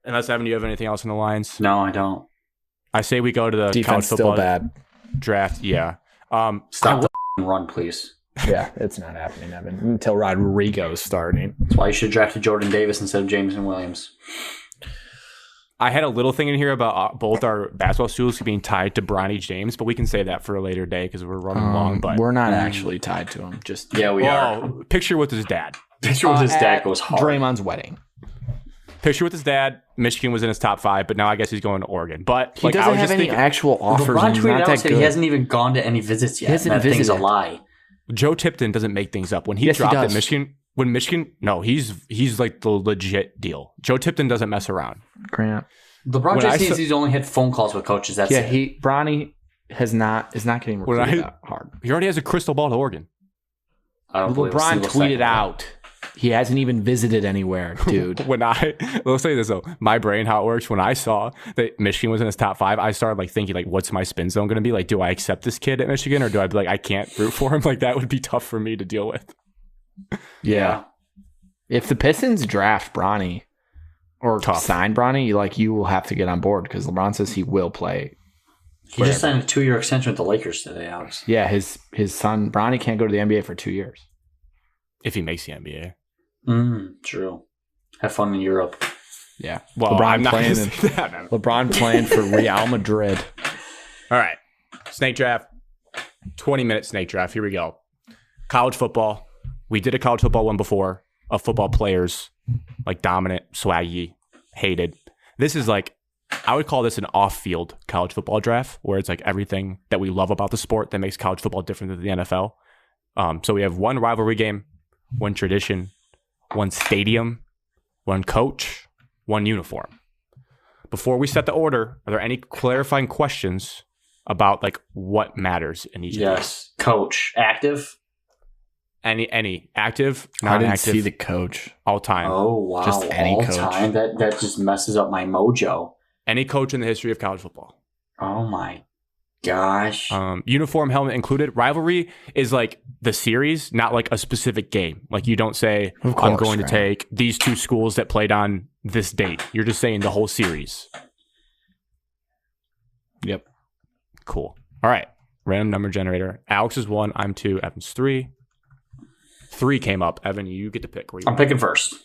Unless, Evan, you have anything else in the lines? No, I don't. I say we go to the college Defense football still bad. draft. Yeah. Stop the run, please. Yeah, it's not happening, Evan, until Rodrigo's starting. That's why you should have drafted Jordan Davis instead of Jameson Williams. I had a little thing in here about both our basketball schools being tied to Bronny James, but we can save that for a later day because we're running long. But we're not actually tied to him. Just Yeah, we are. Picture with his dad. Picture with his dad at goes hard. Draymond's wedding. Picture with his dad. Michigan was in his top 5, but now I guess he's going to Oregon. But He doesn't have any actual offers. LeBron And he's tweeted not out that said good. he hasn't even gone to any visits yet. hasn't That thing's a visited. lie. Joe Tipton doesn't make things up. When he Yes, he dropped at does. Michigan, no, he's like the legit deal. Joe Tipton doesn't mess around. Grant. LeBron When just I needs saw- he's only had phone calls with coaches. That's Yeah, it. Bronny is not getting When recruited I- that hard. He already has a crystal ball to Oregon. I don't believe a LeBron single tweeted second of that. out. He hasn't even visited anywhere, dude. Let's say this though, my brain, how it works. When I saw that Michigan was in his top 5, I started like thinking like, what's my spin zone going to be? Like, do I accept this kid at Michigan, or do I be like, I can't root for him? Like, that would be tough for me to deal with. Yeah. If the Pistons draft Bronny or Tough. sign Bronny, you will have to get on board because LeBron says he will play. He just signed a 2-year extension with the Lakers today, Alex. Yeah, his son Bronny can't go to the NBA for 2 years. If he makes the NBA. True. Have fun in Europe. Yeah. Well, LeBron I'm not playing gonna in- say that, man. LeBron playing for Real Madrid. All right. Snake draft. 20-minute snake draft. Here we go. College football. We did a college football one before of football players, like dominant, swaggy, hated. This is like, I would call this an off-field college football draft, where it's like everything that we love about the sport that makes college football different than the NFL. So we have one rivalry game, one tradition, one stadium, one coach, one uniform. Before we set the order, are there any clarifying questions about like what matters in each of these? Yes. Coach. Active? Any active, I didn't non-active, see the coach. all time. Oh, wow. Just any All coach. time? That just messes up my mojo. Any coach in the history of college football. Oh, my gosh. Uniform, helmet included. Rivalry is like the series, not like a specific game. Like you don't say, Of I'm course, going to right. take these 2 schools that played on this date. You're just saying the whole series. Yep. Cool. All right. Random number generator. Alex is 1. I'm 2. Evan's 3. 3 came up. Evan, you get to pick. Where you I'm want. picking first.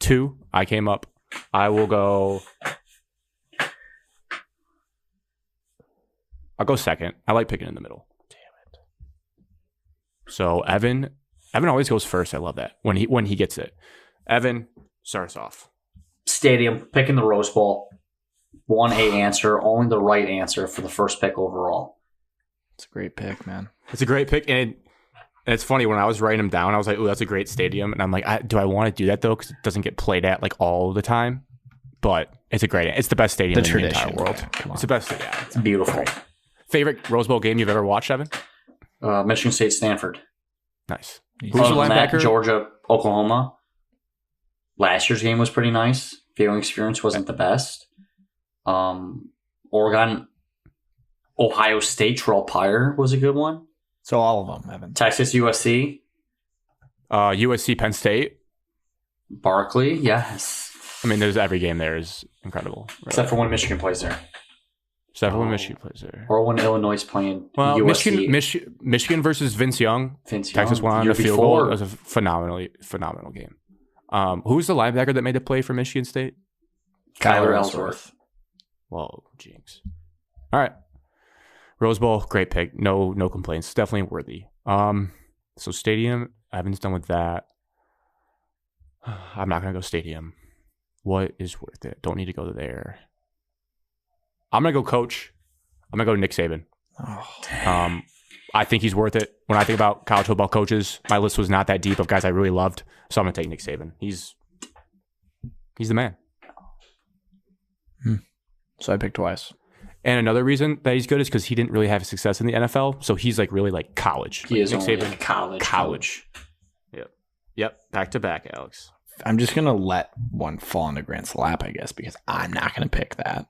2. I came up. I will go. I'll go second. I like picking in the middle. Damn it. So Evan always goes first. I love that when he gets it. Evan starts off. Stadium. Picking the Rose Bowl. 1A answer. Only the right answer for the first pick overall. It's a great pick, man. It's a great pick, and it's funny when I was writing them down. I was like, "Oh, that's a great stadium," and I'm like, "Do I want to do that though? Because it doesn't get played at like all the time." But it's it's the best stadium The in tradition. the entire world. Yeah, come on. It's the best. Yeah. It's beautiful. Favorite Rose Bowl game you've ever watched, Evan? Michigan State, Stanford. Nice. He's- Who's the Other than that, linebacker? Georgia, Oklahoma. Last year's game was pretty nice. Viewing experience wasn't the best. Oregon, Ohio State, Terrell Pryor was a good one. So all of them, Evan. Texas, USC, USC, Penn State. Barkley, yes. I mean, there's every game there is incredible. Really. Except for when Michigan plays there. Except for when Oh. Michigan plays there. Or when Illinois is playing Well, USC. Michigan versus Vince Young. Vince Texas Young, won on year a field goal. before. It was a phenomenal game. Who's the linebacker that made the play for Michigan State? Kyler Ellsworth. Whoa, jinx. All right. Rose Bowl, great pick. No complaints. Definitely worthy. So stadium, Evan's done with that. I'm not gonna go stadium. What is worth it? Don't need to go there. I'm gonna go coach. I'm gonna go Nick Saban. Oh, I think he's worth it. When I think about college football coaches, my list was not that deep of guys I really loved. So I'm gonna take Nick Saban. He's the man. so I picked twice. And another reason that he's good is because he didn't really have success in the NFL. So he's like really like college. He Like is Nick only Saban, a college. Yep. Back to back, Alex. I'm just gonna let one fall into Grant's lap, I guess, because I'm not gonna pick that.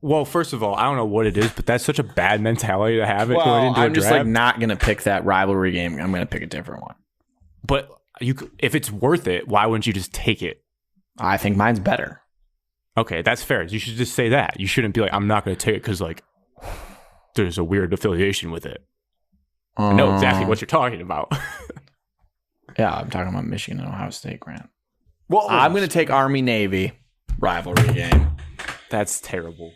Well, first of all, I don't know what it is, but that's such a bad mentality to have it going Well, into a I'm just draft. like not gonna pick that rivalry game. I'm gonna pick a different one. But if it's worth it, why wouldn't you just take it? I think mine's better. Okay, that's fair. You should just say that. You shouldn't be like, I'm not going to take it because like there's a weird affiliation with it. I know exactly what you're talking about. Yeah, I'm talking about Michigan and Ohio State, Grant. Well, I'm gonna take Army Navy rivalry game. That's terrible.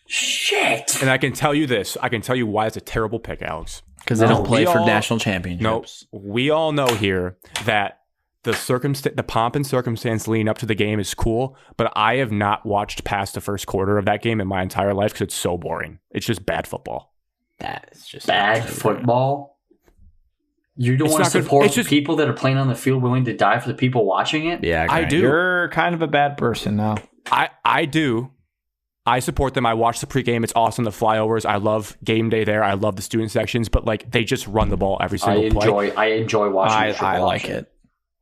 Shit. And I can tell you this. I can tell you why it's a terrible pick, Alex. Because they don't play for all- national championships. No, we all know here that the pomp and circumstance leading up to the game is cool, but I have not watched past the first quarter of that game in my entire life because it's so boring. It's just bad football. That is just Bad football? You don't It's want to not good- support it's just- people that are playing on the field willing to die for the people watching it? Yeah, I Grant, do. You're kind of a bad person now. I do. I support them. I watch the pregame. It's awesome. The flyovers. I love game day there. I love the student sections, but like they just run the ball every single play. I enjoy watching the I football like option. it.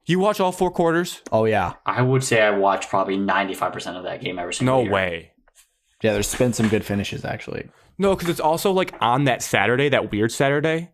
You watch all 4 quarters? Oh yeah, I would say I watch probably 95% of that game every single No year. way. yeah. There's been some good finishes actually. No, because it's also like on that Saturday, that weird Saturday.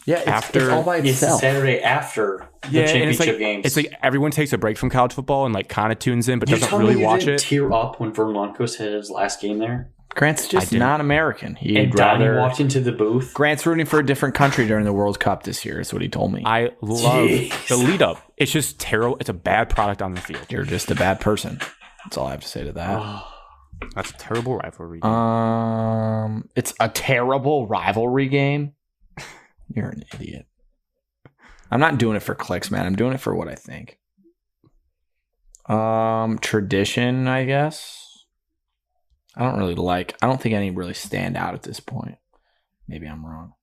Yeah, After- all by It's the itself. Saturday after the Yeah, and championship it's like games. it's like everyone takes a break from college football and like kind of tunes in, but you doesn't told me really you watch didn't it. tear up when Vern Lundquist had his last game there? Grant's just didn't. not American. He'd And Donnie rather. walked into the booth. Grant's rooting for a different country during the World Cup this year. Is what he told me. I love Jeez. the lead up. It's just terrible. It's a bad product on the field. You're just a bad person. That's all I have to say to that. Oh, That's a terrible rivalry. Game. It's a terrible rivalry game. You're an idiot. I'm not doing it for clicks, man. I'm doing it for what I think. Tradition, I guess. I don't think any really stand out at this point. Maybe I'm wrong.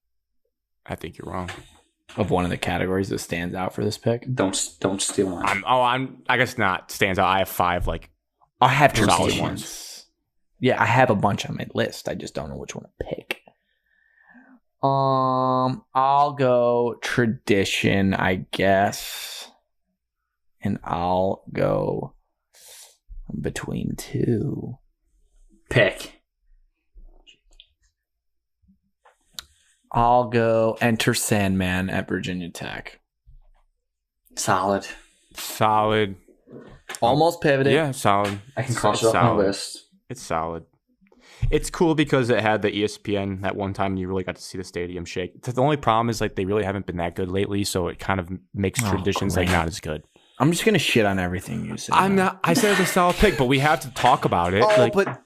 I think you're wrong. Of one of the categories that stands out for this pick. don't steal mine. I guess not stands out. I have 5 like I have solid traditions. ones. Yeah, I have a bunch on my list. I just don't know which one to pick. I'll go tradition, I guess. And I'll go between 2. Pick. I'll go Enter Sandman at Virginia Tech. Solid. Solid. Almost pivoted. Yeah, solid. I can cross It's it off my solid. list. It's solid. It's cool because it had the ESPN that one time you really got to see the stadium shake. The only problem is like they really haven't been that good lately, so it kind of makes traditions like great. not as good. I'm just gonna shit on everything you say. I'm not. I said it's a solid pick, but we have to talk about it. Oh, like, but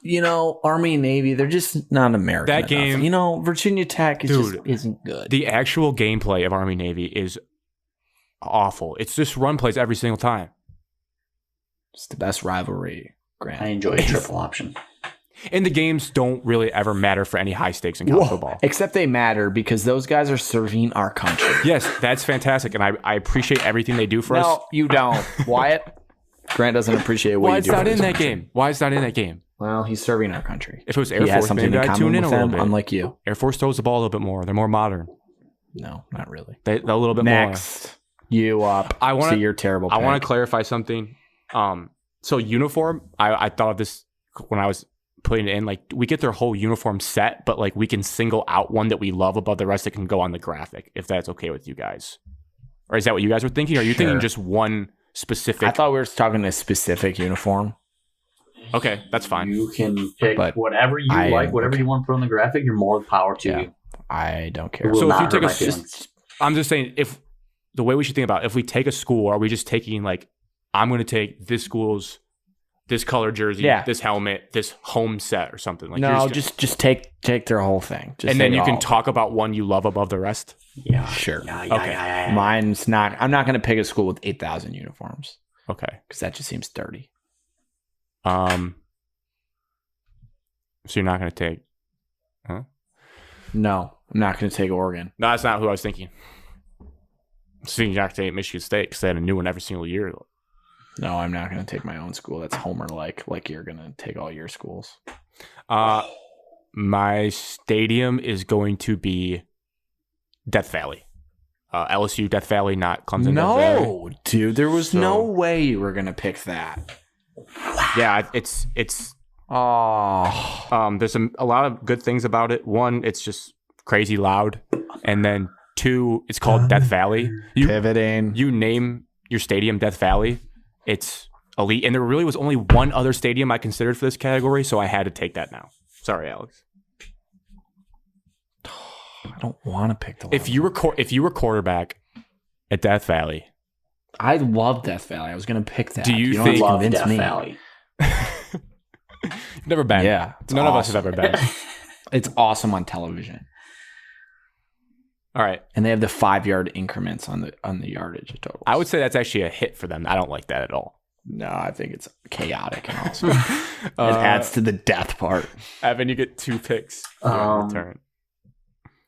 Army and Navy, they're just not American. That enough. game- Virginia Tech is Dude, just isn't good. the actual gameplay of Army Navy is awful. It's just run plays every single time. It's the best rivalry, Grant. I enjoy a triple option. And the games don't really ever matter for any high stakes in college football. Except they matter because those guys are serving our country. Yes, that's fantastic, and I appreciate everything they do for us. No, you don't. Wyatt, Grant doesn't appreciate what Why you it's do. not for in this that country. game? Why it's not in that game? Well, he's serving our country. If it was Air He has Force, something maybe in I'd common tune in a with little them, bit. unlike you. Air Force throws the ball a little bit more. They're more modern. No, not really. They're a little bit Next, you up. I wanna- see your terrible. more. I want pick. to clarify something. So uniform, I thought of this when I was putting it in. Like we get their whole uniform set, but like we can single out one that we love above the rest that can go on the graphic, if that's okay with you guys. Or is that what you guys were thinking? Or are you thinking Sure. just one specific? I thought we were talking a specific uniform. Okay, that's fine. You can pick But whatever you I- like, whatever you want to put on the graphic. You're more power to Yeah. you. I don't It care. will So if not you take hurt a my feelings. I'm just saying, if the way we should think about it, if we take a school, are we just taking like, I'm going to take this school's this color jersey, Yeah. this helmet, this home set or something? Like, you're No, just just take their whole thing. Just and then say you all can of it. talk about one you love above the rest. Yeah. Sure. Yeah. Mine's not. I'm not going to pick a school with 8,000 uniforms Okay. because that just seems dirty. So you're not going to take? No, I'm not going to take Oregon. No, that's not who I was thinking. I was thinking you're not going to take Michigan State because they had a new one every single year. No, I'm not going to take my own school. That's Homer like you're going to take all your schools. My stadium is going to be Death Valley. LSU Death Valley, not Clemson. Death Valley. No, dude, there was So- no way you were going to pick that. Yeah, it's Oh, There's a lot of good things about it. One, it's just crazy loud, and then two, it's called Death Valley. pivoting. You name your stadium Death Valley, it's elite. And there really was only one other stadium I considered for this category, so I had to take that now. Sorry, Alex. I don't want to pick the. If you were quarterback at Death Valley, I love Death Valley. I was going to pick that. Do you don't think- have to Love convince Death me. Valley. never been. Yeah, it's None of us awesome. have ever been. It's awesome on television, All right. and they have the 5-yard increments on the yardage of totals. I would say that's actually a hit for them. I don't like that at all. No, I think it's chaotic and awesome. It adds to the death part. Evan, you get 2 picks. Turn.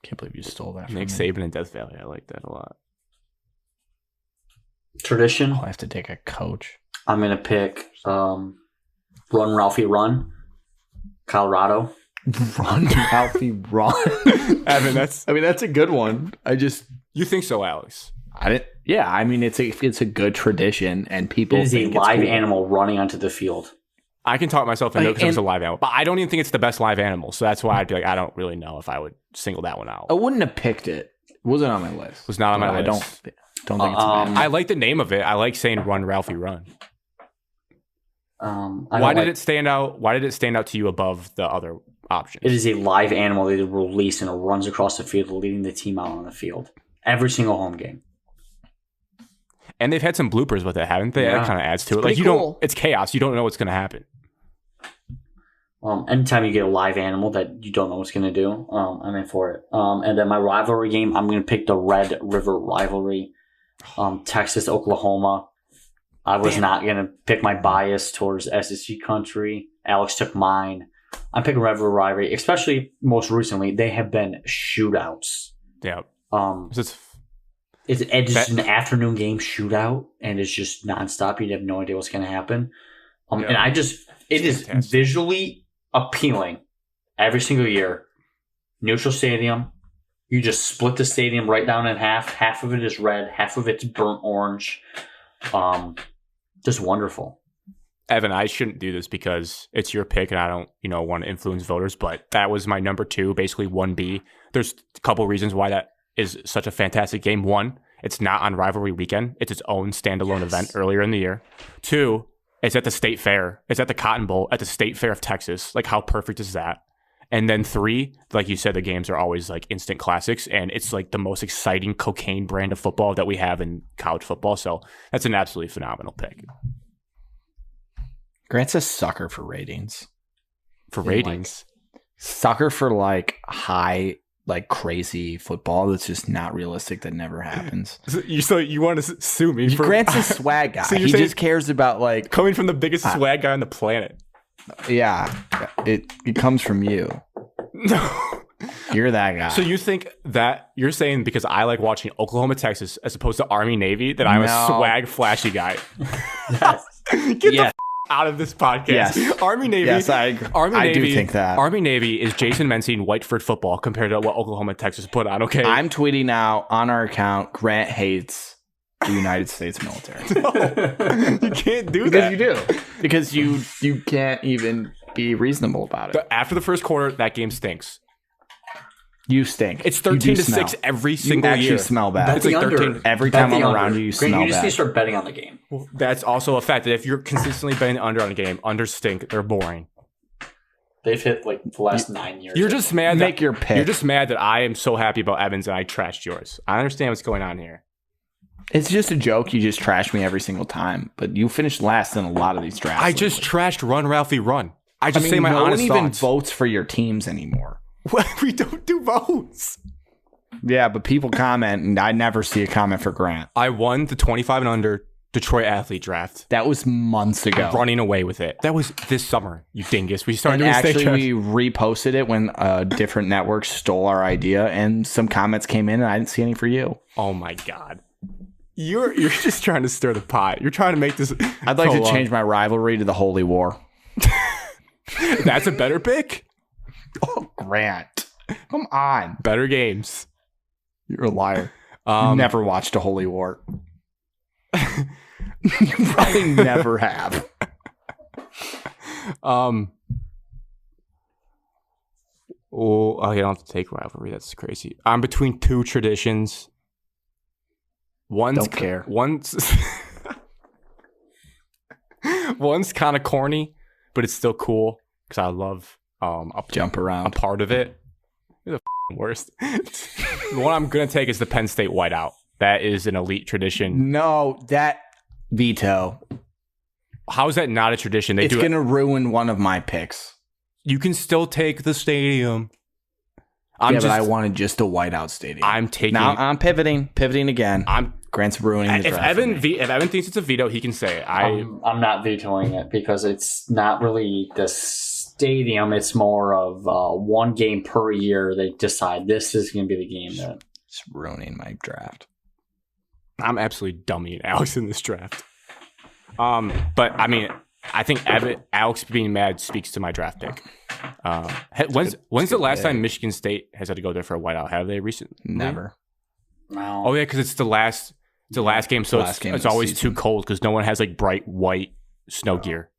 Can't believe you stole that. From Nick me. Saban and Death Valley. I like that a lot. Tradition. Oh, I have to take a coach. I'm going to pick Run, Ralphie, Run, Colorado. Run, Ralphie, run. Evan, that's a good one. you think so, Alex? Yeah, I mean, it's a good tradition, and people It is a think it's live cool. animal running onto the field. I can talk myself into it because Like, it's a live animal, but I don't even think it's the best live animal. So that's why I'd be like, I don't really know if I would single that one out. I wouldn't have picked it. It wasn't on my list. It was not on my But list. I don't think it's bad. I like the name of it. I like saying "Run, Ralphie, Run." Why Did it stand out? Why did it stand out to you above the other options? It is a live animal they release and it runs across the field, leading the team out on the field. Every single home game. And they've had some bloopers with it, haven't they? Yeah. That kind of adds to it. Like pretty you cool. don't. It's chaos. You don't know what's going to happen. Anytime you get a live animal that you don't know what's going to do, I'm in for it. And then my rivalry game, I'm going to pick the Red River rivalry, Texas, Oklahoma. I was not going to pick my bias towards SEC country. Alex took mine. I'm picking Red River rivalry, especially most recently. They have been shootouts. Yeah. It's just an afternoon game shootout, and it's just nonstop. You have no idea what's going to happen. Yeah. And it is fantastic. visually appealing every single year. Neutral stadium. You just split the stadium right down in half. Half of it is red. Half of it's burnt orange. Just wonderful. Evan, I shouldn't do this because it's your pick and I don't, want to influence voters, but that was my number 2, basically 1B. There's a couple reasons why that is such a fantastic game. 1, it's not on rivalry weekend. It's its own standalone event earlier in the year. 2, it's at the State Fair. It's at the Cotton Bowl at the State Fair of Texas. Like, how perfect is that? And then 3, like you said, the games are always like instant classics, and it's like the most exciting cocaine brand of football that we have in college football. So that's an absolutely phenomenal pick. Grant's a sucker for ratings. For ratings. Sucker for high, crazy football that's just not realistic, that never happens. So you want to sue me for Grant's a swag guy. So you're He saying- just cares about coming from the biggest swag guy on the planet. yeah, it comes from you. No. You're that guy. So you think that you're saying because I like watching Oklahoma, Texas, as opposed to Army, Navy, that I'm a No. swag, flashy guy? Yes. Get Yes. the out of this podcast. Yes. Army, Navy. Yes, I agree. Army, I Navy, do think that. Army, Navy is Jason Mency and Whiteford football compared to what Oklahoma, Texas put on. Okay. I'm tweeting now on our account, Grant hates the United States military. You can't do Because that. you do. Because you can't even be reasonable about it. After the first quarter, that game stinks. You stink. It's You do 13-6 smell. every You single actually year. smell bad. Bet It's the like under. 13. Every Bet time the I'm under. around you, you Grant, smell you just need bad. to start betting on the game. Well, that's also a fact that if you're consistently betting under on a game, under stink, they're boring. They've hit the last 9 years. You're just mad. Make that, your pick. You're just mad that I am so happy about Evans and I trashed yours. I understand what's going on here. It's just a joke. You just trash me every single time. But you finished last in a lot of these drafts. I just trashed Run Ralphie Run. I just say my no one honest even thoughts. votes for your teams anymore. We don't do votes. Yeah, but people comment, and I never see a comment for Grant. I won the 25 and under Detroit athlete draft. That was months ago. Running away with it. That was this summer, you dingus. We And started doing actually, state draft. we reposted it when different networks stole our idea, and some comments came in, and I didn't see any for you. Oh my god. You're just trying to stir the pot. You're trying to make this. I'd like to prolonged. change my rivalry to the Holy War. That's a better pick. Oh, Grant. Come on. Better games. You're a liar. You never watched a Holy War. You probably never have. Oh, you don't have to take rivalry. That's crazy. I'm between two traditions. Don't care. One's kind of corny, but it's still cool because I love jump around. A part of it. You're the worst. The one I'm gonna take is the Penn State whiteout. That is an elite tradition. No, that veto. How is that not a tradition? It's gonna ruin one of my picks. You can still take the stadium. But I wanted just a whiteout stadium. Now I'm pivoting again. Grant's ruining the draft. If Evan thinks it's a veto, he can say it. I'm not vetoing it because it's not really the stadium. It's more of one game per year. They decide this is going to be the game that it's ruining my draft. I'm absolutely dummying Alex in this draft. But I mean, I think Alex being mad speaks to my draft pick. When's the last time Michigan State has had to go there for a whiteout? Have they recently? Never. No. Oh yeah, because it's the last game, so it's always too cold because no one has like bright white snow gear.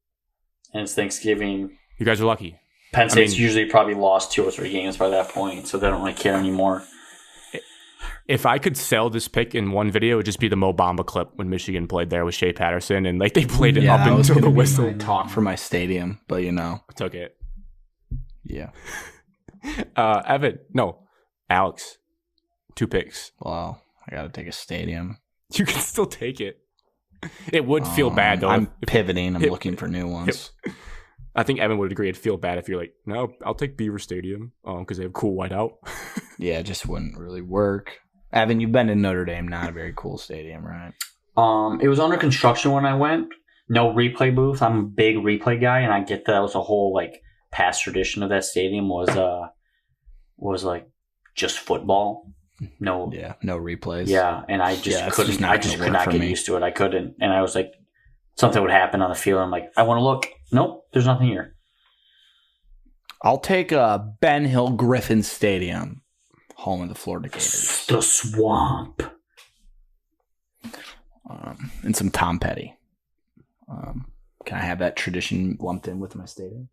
And it's Thanksgiving. You guys are lucky. Penn State's usually probably lost 2 or 3 games by that point, so they don't really care anymore. If I could sell this pick in one video, it would just be the Mo Bamba clip when Michigan played there with Shea Patterson, and like they played it up until the whistle. Talk for my stadium, but I took it. Yeah. Alex, 2 picks. Well, I got to take a stadium. You can still take it. It would feel bad though. I'm pivoting. I'm looking for new ones. I think Evan would agree. It'd feel bad if you're like, no, I'll take Beaver Stadium because they have cool whiteout. Yeah, it just wouldn't really work. Evan, you've been to Notre Dame, not a very cool stadium, right? It was under construction when I went. No replay booth. I'm a big replay guy, and I get that was a whole like past tradition of that stadium was like just football. No replays. Yeah, and I just couldn't. I just could not get used to it. I couldn't, and I was like, something would happen on the field. I'm like, I want to look. Nope, there's nothing here. I'll take Ben Hill Griffin Stadium, home of the Florida Gators. The swamp. And some Tom Petty. Can I have that tradition lumped in with my stadium?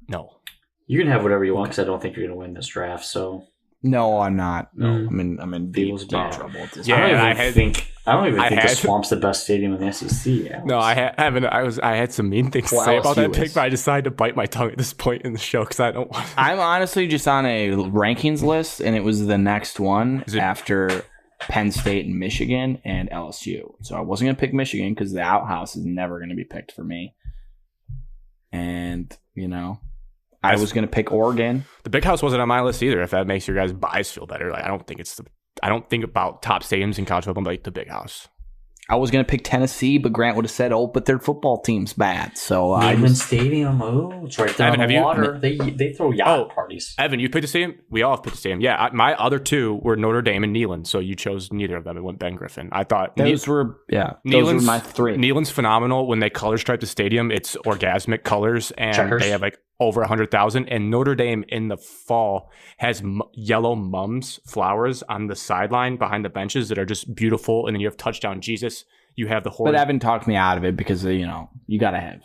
No. You can have whatever you want because I don't think you're going to win this draft. So no, I'm not. No, I'm in deep trouble at this point. I don't even think the Swamp's the best stadium in the SEC. Alex. No, I had some mean things to say about that pick, but I decided to bite my tongue at this point in the show because I don't want to. I'm honestly just on a rankings list, and it was the next one after Penn State and Michigan and LSU. So I wasn't going to pick Michigan because the outhouse is never going to be picked for me. And, I was going to pick Oregon. The Big House wasn't on my list either, if that makes your guys' bias feel better. Like, I don't think about top stadiums in college football like the Big House. I was going to pick Tennessee, but Grant would have said, but their football team's bad. So Neyland Stadium, it's right there on the water. They throw yacht parties. Evan, you picked a stadium? We all have picked a stadium. Yeah, my other 2 were Notre Dame and Neyland, so you chose neither of them. It went Ben Griffin. I thought those were my 3. Neyland's phenomenal. When they color stripe the stadium, it's orgasmic colors, and Checkers. They have like over 100,000. And Notre Dame in the fall has yellow mums, flowers on the sideline behind the benches that are just beautiful. And then you have touchdown Jesus. You have the horse. But Evan talked me out of it because, you got to have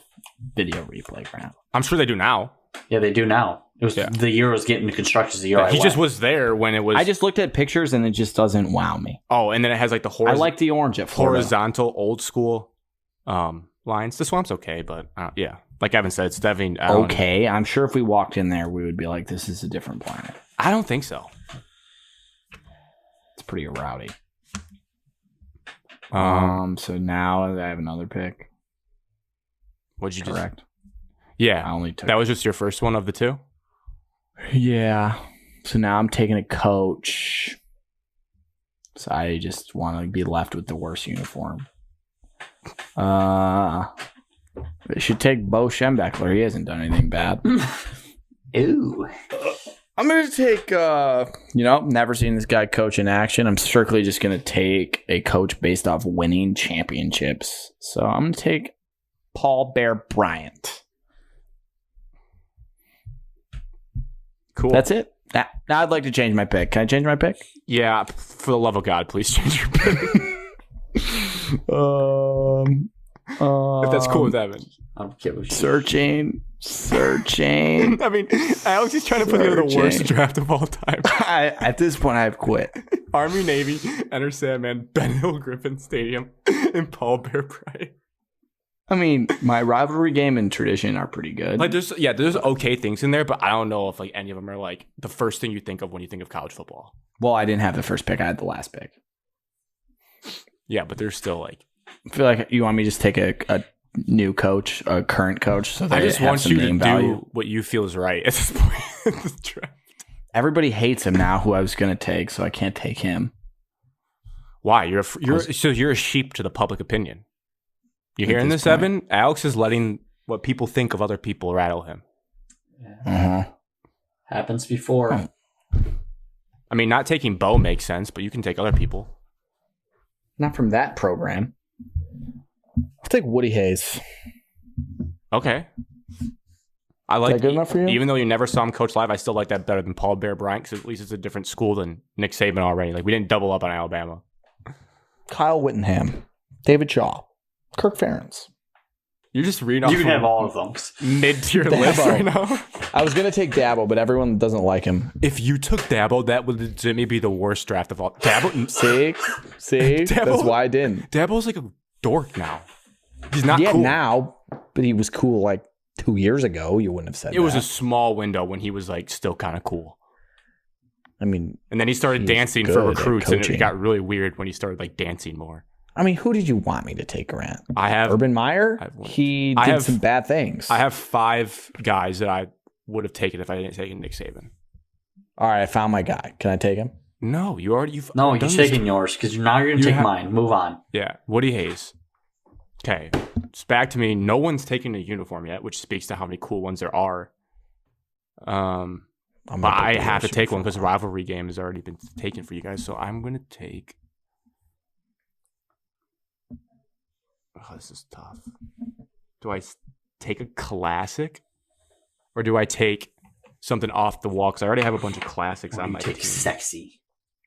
video replay, Grant. I'm sure they do now. Yeah, they do now. It was the year was getting constructed. The year he just was there when it was. I just looked at pictures and it just doesn't wow me. Oh, and then it has like the I like the orange at Florida. Horizontal old school lines. The Swamp's okay, but yeah. Like Evan said, it's definitely okay. I'm sure if we walked in there, we would be like, "This is a different planet." I don't think so. It's pretty rowdy. So now I have another pick. What'd you correct? Yeah, I only took. That was just your first one of the 2. Yeah. So now I'm taking a coach. So I just want to be left with the worst uniform. They should take Bo Schembechler. He hasn't done anything bad. Ew. I'm going to take, never seen this guy coach in action. I'm strictly just going to take a coach based off winning championships. So I'm going to take Paul Bear Bryant. Cool. That's it. Now I'd like to change my pick. Can I change my pick? Yeah, for the love of God, please change your pick. If that's cool with Evan. Searching. I mean, Alex is trying to put together the worst draft of all time. At this point, I've quit. Army, Navy, Enter Sandman, Ben Hill Griffin Stadium, and Paul Bear Bryant. I mean, my rivalry game and tradition are pretty good. Like, there's okay things in there, but I don't know if like any of them are like the first thing you think of when you think of college football. Well, I didn't have the first pick. I had the last pick. Yeah, but there's still like. I feel like you want me to just take a new coach, a current coach, so I just want you to value. do what you feel is right at this point in the draft. Everybody hates him now, who I was going to take, so I can't take him. Why? So you're a sheep to the public opinion. You hearing this, point. Evan? Alex is letting what people think of other people rattle him. Uh-huh. Happens before. I mean, not taking Bo makes sense, but you can take other people. Not from that program. I'll take Woody Hayes. Okay. I like that good enough for you? Even though you never saw him coach live, I still like that better than Paul Bear Bryant because at least it's a different school than Nick Saban already. Like, we didn't double up on Alabama. Kyle Whittingham. David Shaw. Kirk Ferentz. You're just reading off. You can have all of them. Mid-tier list right now. I was going to take Dabo, but everyone doesn't like him. If you took Dabo, that would legitimately be the worst draft of all. Dabo, See? Dabo, That's why I didn't. Dabo's like a dork now. He's not cool. cool now, but he was cool like 2 years ago. You wouldn't have said it was a small window when he was like still kind of cool. I mean, and then he started dancing for recruits, and it got really weird when he started like dancing more. I mean, who did you want me to take, Grant? I have Urban Meyer. He did some bad things. I have 5 guys that I would have taken if I didn't take Nick Saban. All right, I found my guy. Can I take him? No, you're taking yours because now you're gonna take mine. Move on. Yeah, Woody Hayes. Okay, it's back to me. No one's taken a uniform yet, which speaks to how many cool ones there are. But I have to take one because the rivalry game has already been taken for you guys. So I'm gonna take. Oh, this is tough. Do I take a classic, or do I take something off the wall? Because I already have a bunch of classics on my team. Take sexy.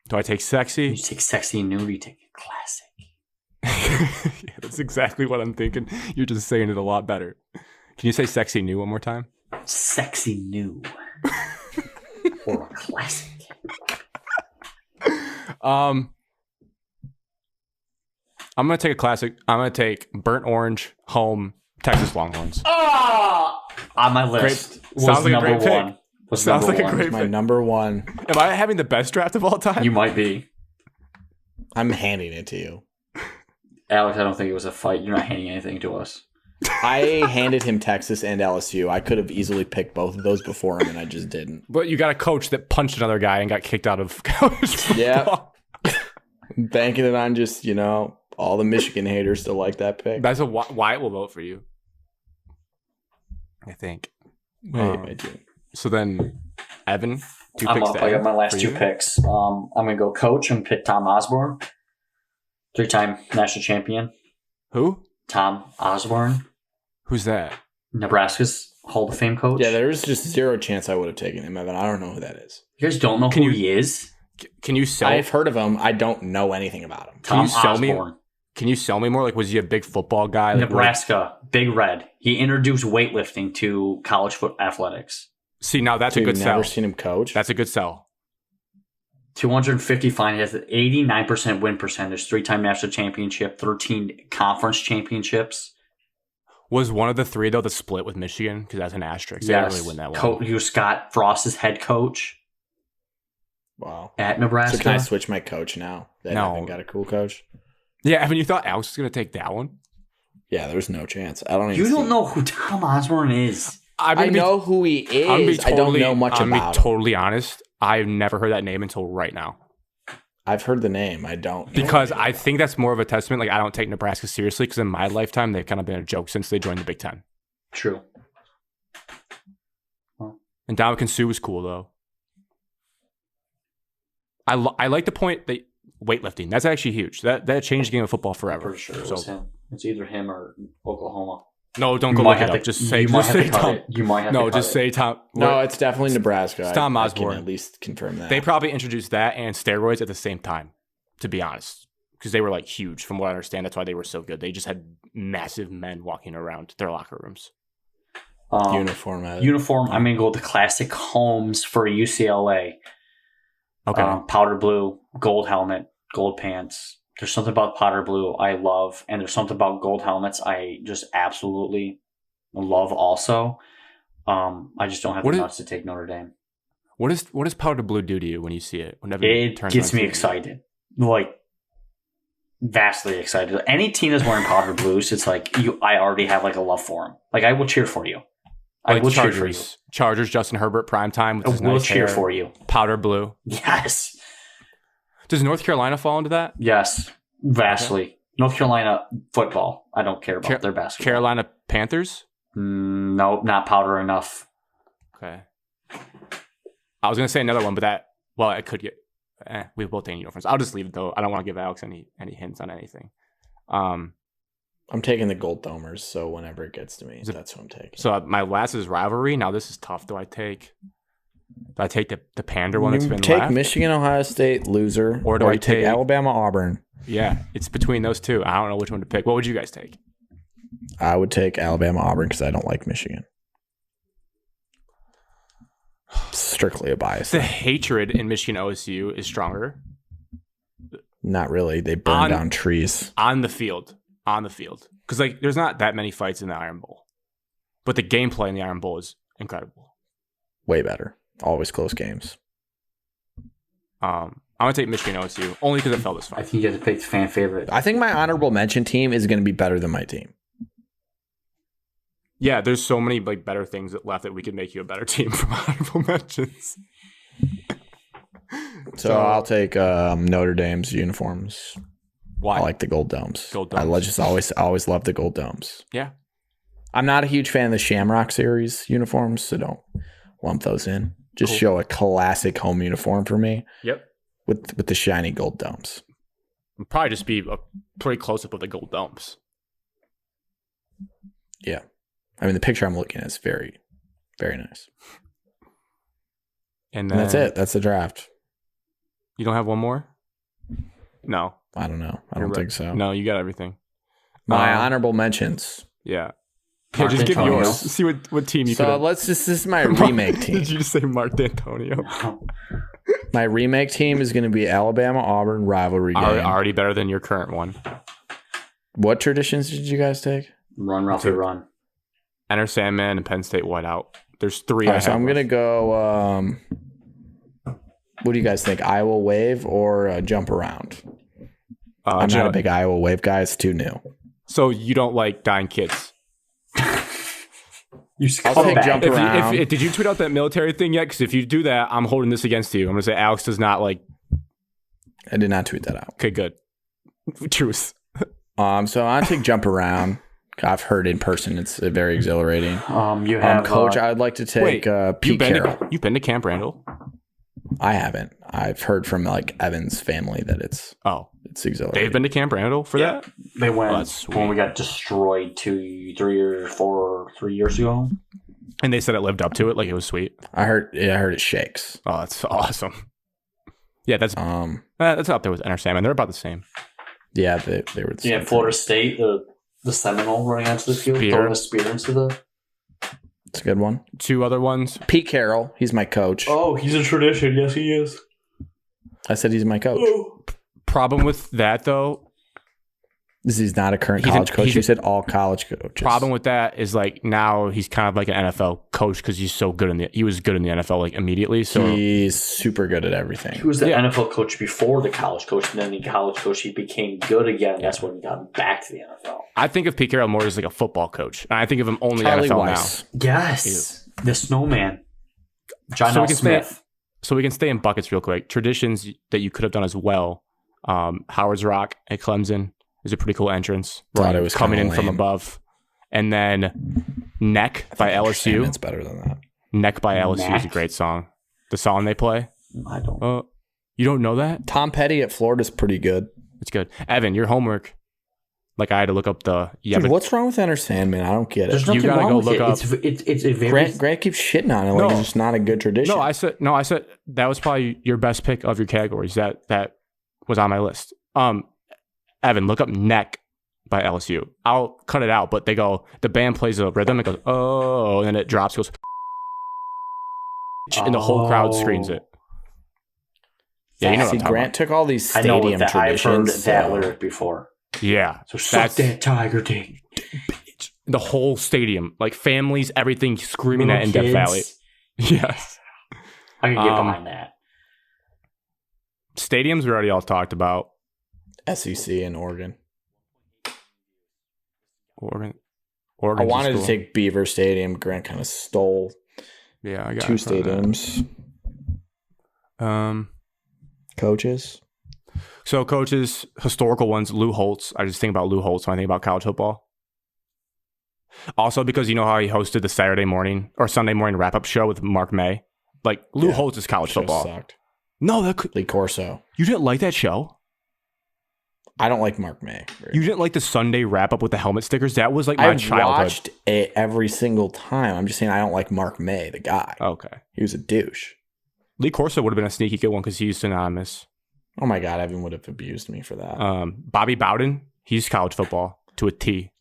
Do I take sexy? You take sexy and new. You take a classic. Yeah, that's exactly what I'm thinking. You're just saying it a lot better. Can you say sexy new one more time? Sexy new. Or a classic. I'm going to take a classic. I'm going to take burnt orange, home, Texas Longhorns. On my list. Sounds like a great pick. Sounds like a great pick. My number one. Am I having the best draft of all time? You might be. I'm handing it to you. Alex, I don't think it was a fight. You're not handing anything to us. I handed him Texas and LSU. I could have easily picked both of those before him, and I just didn't. But you got a coach that punched another guy and got kicked out of college football. Yeah. Banking it on just, all the Michigan haters still like that pick. That's why it will vote for you. I think. So then, Evan, 2 I'm picks. up. I got my last 2 picks. I'm going to go coach and pick Tom Osborne. 3-time national champion. Who? Tom Osborne. Who's that? Nebraska's Hall of Fame coach. Yeah, there's just 0 chance I would have taken him, Evan. I don't know who that is. You guys don't know who he is? Can you sell? I've heard of him. I don't know anything about him. Tom Osborne. Can you sell me more? Like, was he a big football guy? Nebraska, Big Red. He introduced weightlifting to college athletics. See, now that's a good sell. Never seen him coach? That's a good sell. 250 finals, 89% win percentage, 3-time national championship, 13 conference championships. Was one of the 3, though, the split with Michigan? Because that's an asterisk. They didn't really win that one. He was Scott Frost's head coach. Wow. At Nebraska. So can I switch my coach now? That No. I haven't got a cool coach? Yeah, I mean, you thought Alex was going to take that one? Yeah, there's no chance. I don't even You don't know who Tom Osborne is. I know who he is. I don't know much about him. I'm totally honest. I've never heard that name until right now. I've heard the name. I don't. Because I think that's more of a testament. Like, I don't take Nebraska seriously because in my lifetime, they've kind of been a joke since they joined the Big Ten. True. And Dominican Sue was cool, though. I like the point that weightlifting. That's actually huge. That changed the game of football forever. I'm pretty sure it was him. It's either him or Oklahoma. No, don't go look it up. Just say Tom. You might have No, just say Tom. No, it's definitely Nebraska. It's Tom Osborne. I can at least confirm that. They probably introduced that and steroids at the same time, to be honest. because they were like huge. From what I understand, that's why they were so good. They just had massive men walking around their locker rooms. Uniform. I'm gonna go with the classic Holmes for UCLA. Okay. Powder blue, gold helmet, gold pants. There's something about powder blue I love, and there's something about gold helmets I just absolutely love. Also, I just don't have the nuts to take Notre Dame. What does powder blue do to you when you see it? Whenever it gets me excited, like vastly excited. Any team that's wearing powder blues, it's like I already have like a love for them. Like I will cheer for you. I will cheer for you. Chargers, Justin Herbert, primetime with his I will nice cheer hair, for you. powder blue. Yes. Does North Carolina fall into that? Yes, vastly. Okay. North Carolina football. I don't care about their basketball. Carolina Panthers? No, not powder enough. Okay. I was gonna say another one, but I could get. We have both taking uniforms. I'll just leave it though. I don't want to give Alex any hints on anything. I'm taking the Gold Domers, so whenever it gets to me, that's what I'm taking. So my last is rivalry. Now this is tough. Do I take the Pander one that's been take left? Michigan, Ohio State, loser, or do I take Alabama, Auburn? Yeah, it's between those two. I don't know which one to pick. What would you guys take? I would take Alabama, Auburn because I don't like Michigan. Strictly a bias. The hatred in Michigan OSU is stronger. Not really. They burn down trees on the field. Because like there's not that many fights in the Iron Bowl, but the gameplay in the Iron Bowl is incredible. Way better. Always close games. I'm gonna take Michigan OSU only because it felt this fun. I think you have to pick the fan favorite. I think my honorable mention team is going to be better than my team. Yeah, there's so many like better things left that we could make you a better team from honorable mentions. So I'll take Notre Dame's uniforms. Why? I like the gold domes. Gold domes. I just always love the gold domes. Yeah. I'm not a huge fan of the Shamrock Series uniforms, so don't lump those in. Just show a classic home uniform for me. Yep. With the shiny gold domes. It'd probably just be a pretty close up of the gold domes. Yeah. I mean, the picture I'm looking at is very, very nice. And that's it. That's the draft. You don't have one more? No. I don't know. I don't think so. No, you got everything. My honorable mentions. Yeah. Okay, just give yours. See what team you could have. So this is my remake team. Did you just say Mark D'Antonio? My remake team is going to be Alabama-Auburn rivalry game. Already better than your current one. What traditions did you guys take? Run, Ralphie, run. Enter Sandman and Penn State whiteout. There's three. So I'm going to go, what do you guys think? Iowa wave or jump around? I'm not a big Iowa wave guy. It's too new. So you don't like dying kids? I'll take jump around. Did you tweet out that military thing yet? Because if you do that, I'm holding this against you. I'm going to say Alex does not like. I did not tweet that out. Okay, good. Truth. So I take jump around. I've heard in person. It's very exhilarating. You have Coach. I'd like to take Pete Carroll. You've been to Camp Randall? I haven't. I've heard from like Evan's family that it's exhilarating. They've been to Camp Randall for that? They went when we got destroyed 3 years ago. And they said it lived up to it, like it was sweet. I heard it shakes. Oh, that's awesome. Yeah, that's up there with Enter Sandman. They're about the same. Yeah, they were the same. Yeah, Florida State, the Seminole running onto the field, throwing a spear into the. It's a good one. Two other ones. Pete Carroll, he's my coach. Oh, he's a tradition. Yes, he is. I said he's my coach. Oh. Problem with that, though. He's not a current college coach. You said all college coaches. Problem with that is like now he's kind of like an NFL coach because he's so good he was good in the NFL like immediately. So he's super good at everything. He was the NFL coach before the college coach, and then the college coach he became good again. And that's when he got back to the NFL. I think of Pete Carroll more as like a football coach, and I think of him only Charlie NFL Weiss. now. Yes, the Snowman, John L. Smith. So we can stay in buckets real quick. Traditions that you could have done as well. Howard's Rock at Clemson is a pretty cool entrance. Thought it was coming in lame. from above, and then Neck by LSU. It's better than that. Neck by LSU is a great song. The song they play. I don't. You don't know that? Tom Petty at Florida's pretty good. It's good. Evan, your homework. Like I had to look up the. Yeah, dude, what's wrong with Enter Sandman? I don't get it. There's nothing you gotta wrong go with look it. up. It's a very. Grant keeps shitting on it. Like it's just not a good tradition. No, I said that was probably your best pick of your categories. That was on my list. Evan, look up Neck by LSU. I'll cut it out, but they go, the band plays a rhythm, it goes, oh, and then it drops, goes, and the whole crowd screams it. Yeah, you know what I'm talking Grant about. took all these I know stadium that. I've heard traditions. that lyric before. Yeah. So suck that tiger dick. The whole stadium, like families, everything screaming that in Little Death kids. Valley. Yes. I can get behind that. Stadiums we already all talked about. SEC in Oregon. Oregon I wanted to take Beaver Stadium. Grant kind of stole I got 2 stadiums. Coaches. So coaches, historical ones, Lou Holtz. I just think about Lou Holtz when I think about college football. Also because you know how he hosted the Saturday morning or Sunday morning wrap-up show with Mark May? Like, Lou Holtz is college football. Sucked. No, Lee Corso. You didn't like that show? I don't like Mark May. You didn't like the Sunday wrap-up with the helmet stickers? That was like my childhood. I watched it every single time. I'm just saying I don't like Mark May, the guy. Okay. He was a douche. Lee Corso would have been a sneaky good one because he's synonymous. Oh my God, Evan would have abused me for that. Bobby Bowden, he's college football to a T.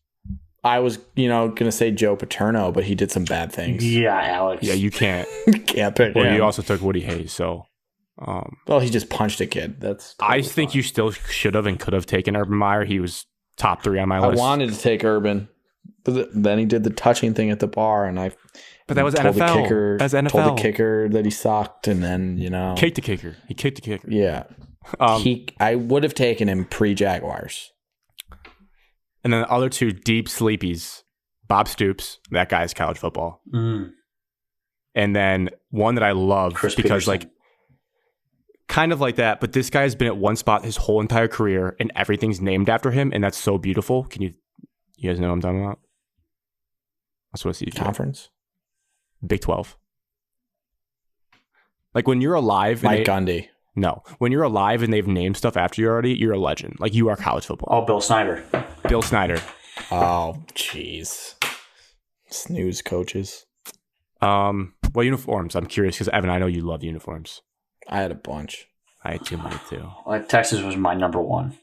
I was, going to say Joe Paterno, but he did some bad things. Yeah, Alex. Yeah, you can't. Can't pick Well, him. you also took Woody Hayes, so. Well, he just punched a kid. That's. I think you still should have and could have taken Urban Meyer. He was top 3 on my list. I wanted to take Urban, but then he did the touching thing at the bar, and I. But that was told NFL. The kicker, That's NFL. Told the kicker that he sucked, and then kicked the kicker. He kicked the kicker. Yeah. I would have taken him pre-Jaguars. And then the other 2 deep sleepies. Bob Stoops, that guy's college football. Mm. And then one that I love Chris because Peterson. kind of like that, but this guy's been at one spot his whole entire career and everything's named after him, and that's so beautiful. You guys know what I'm talking about? That's what I see. Conference? Big 12. Like when you're alive. Mike Gundy. No. When you're alive and they've named stuff after you already, you're a legend. Like you are college football. Oh, Bill Snyder. Bill Snyder. Oh, jeez. Snooze coaches. What uniforms? I'm curious because Evan, I know you love uniforms. I had a bunch. I had too many too. Texas was my number 1.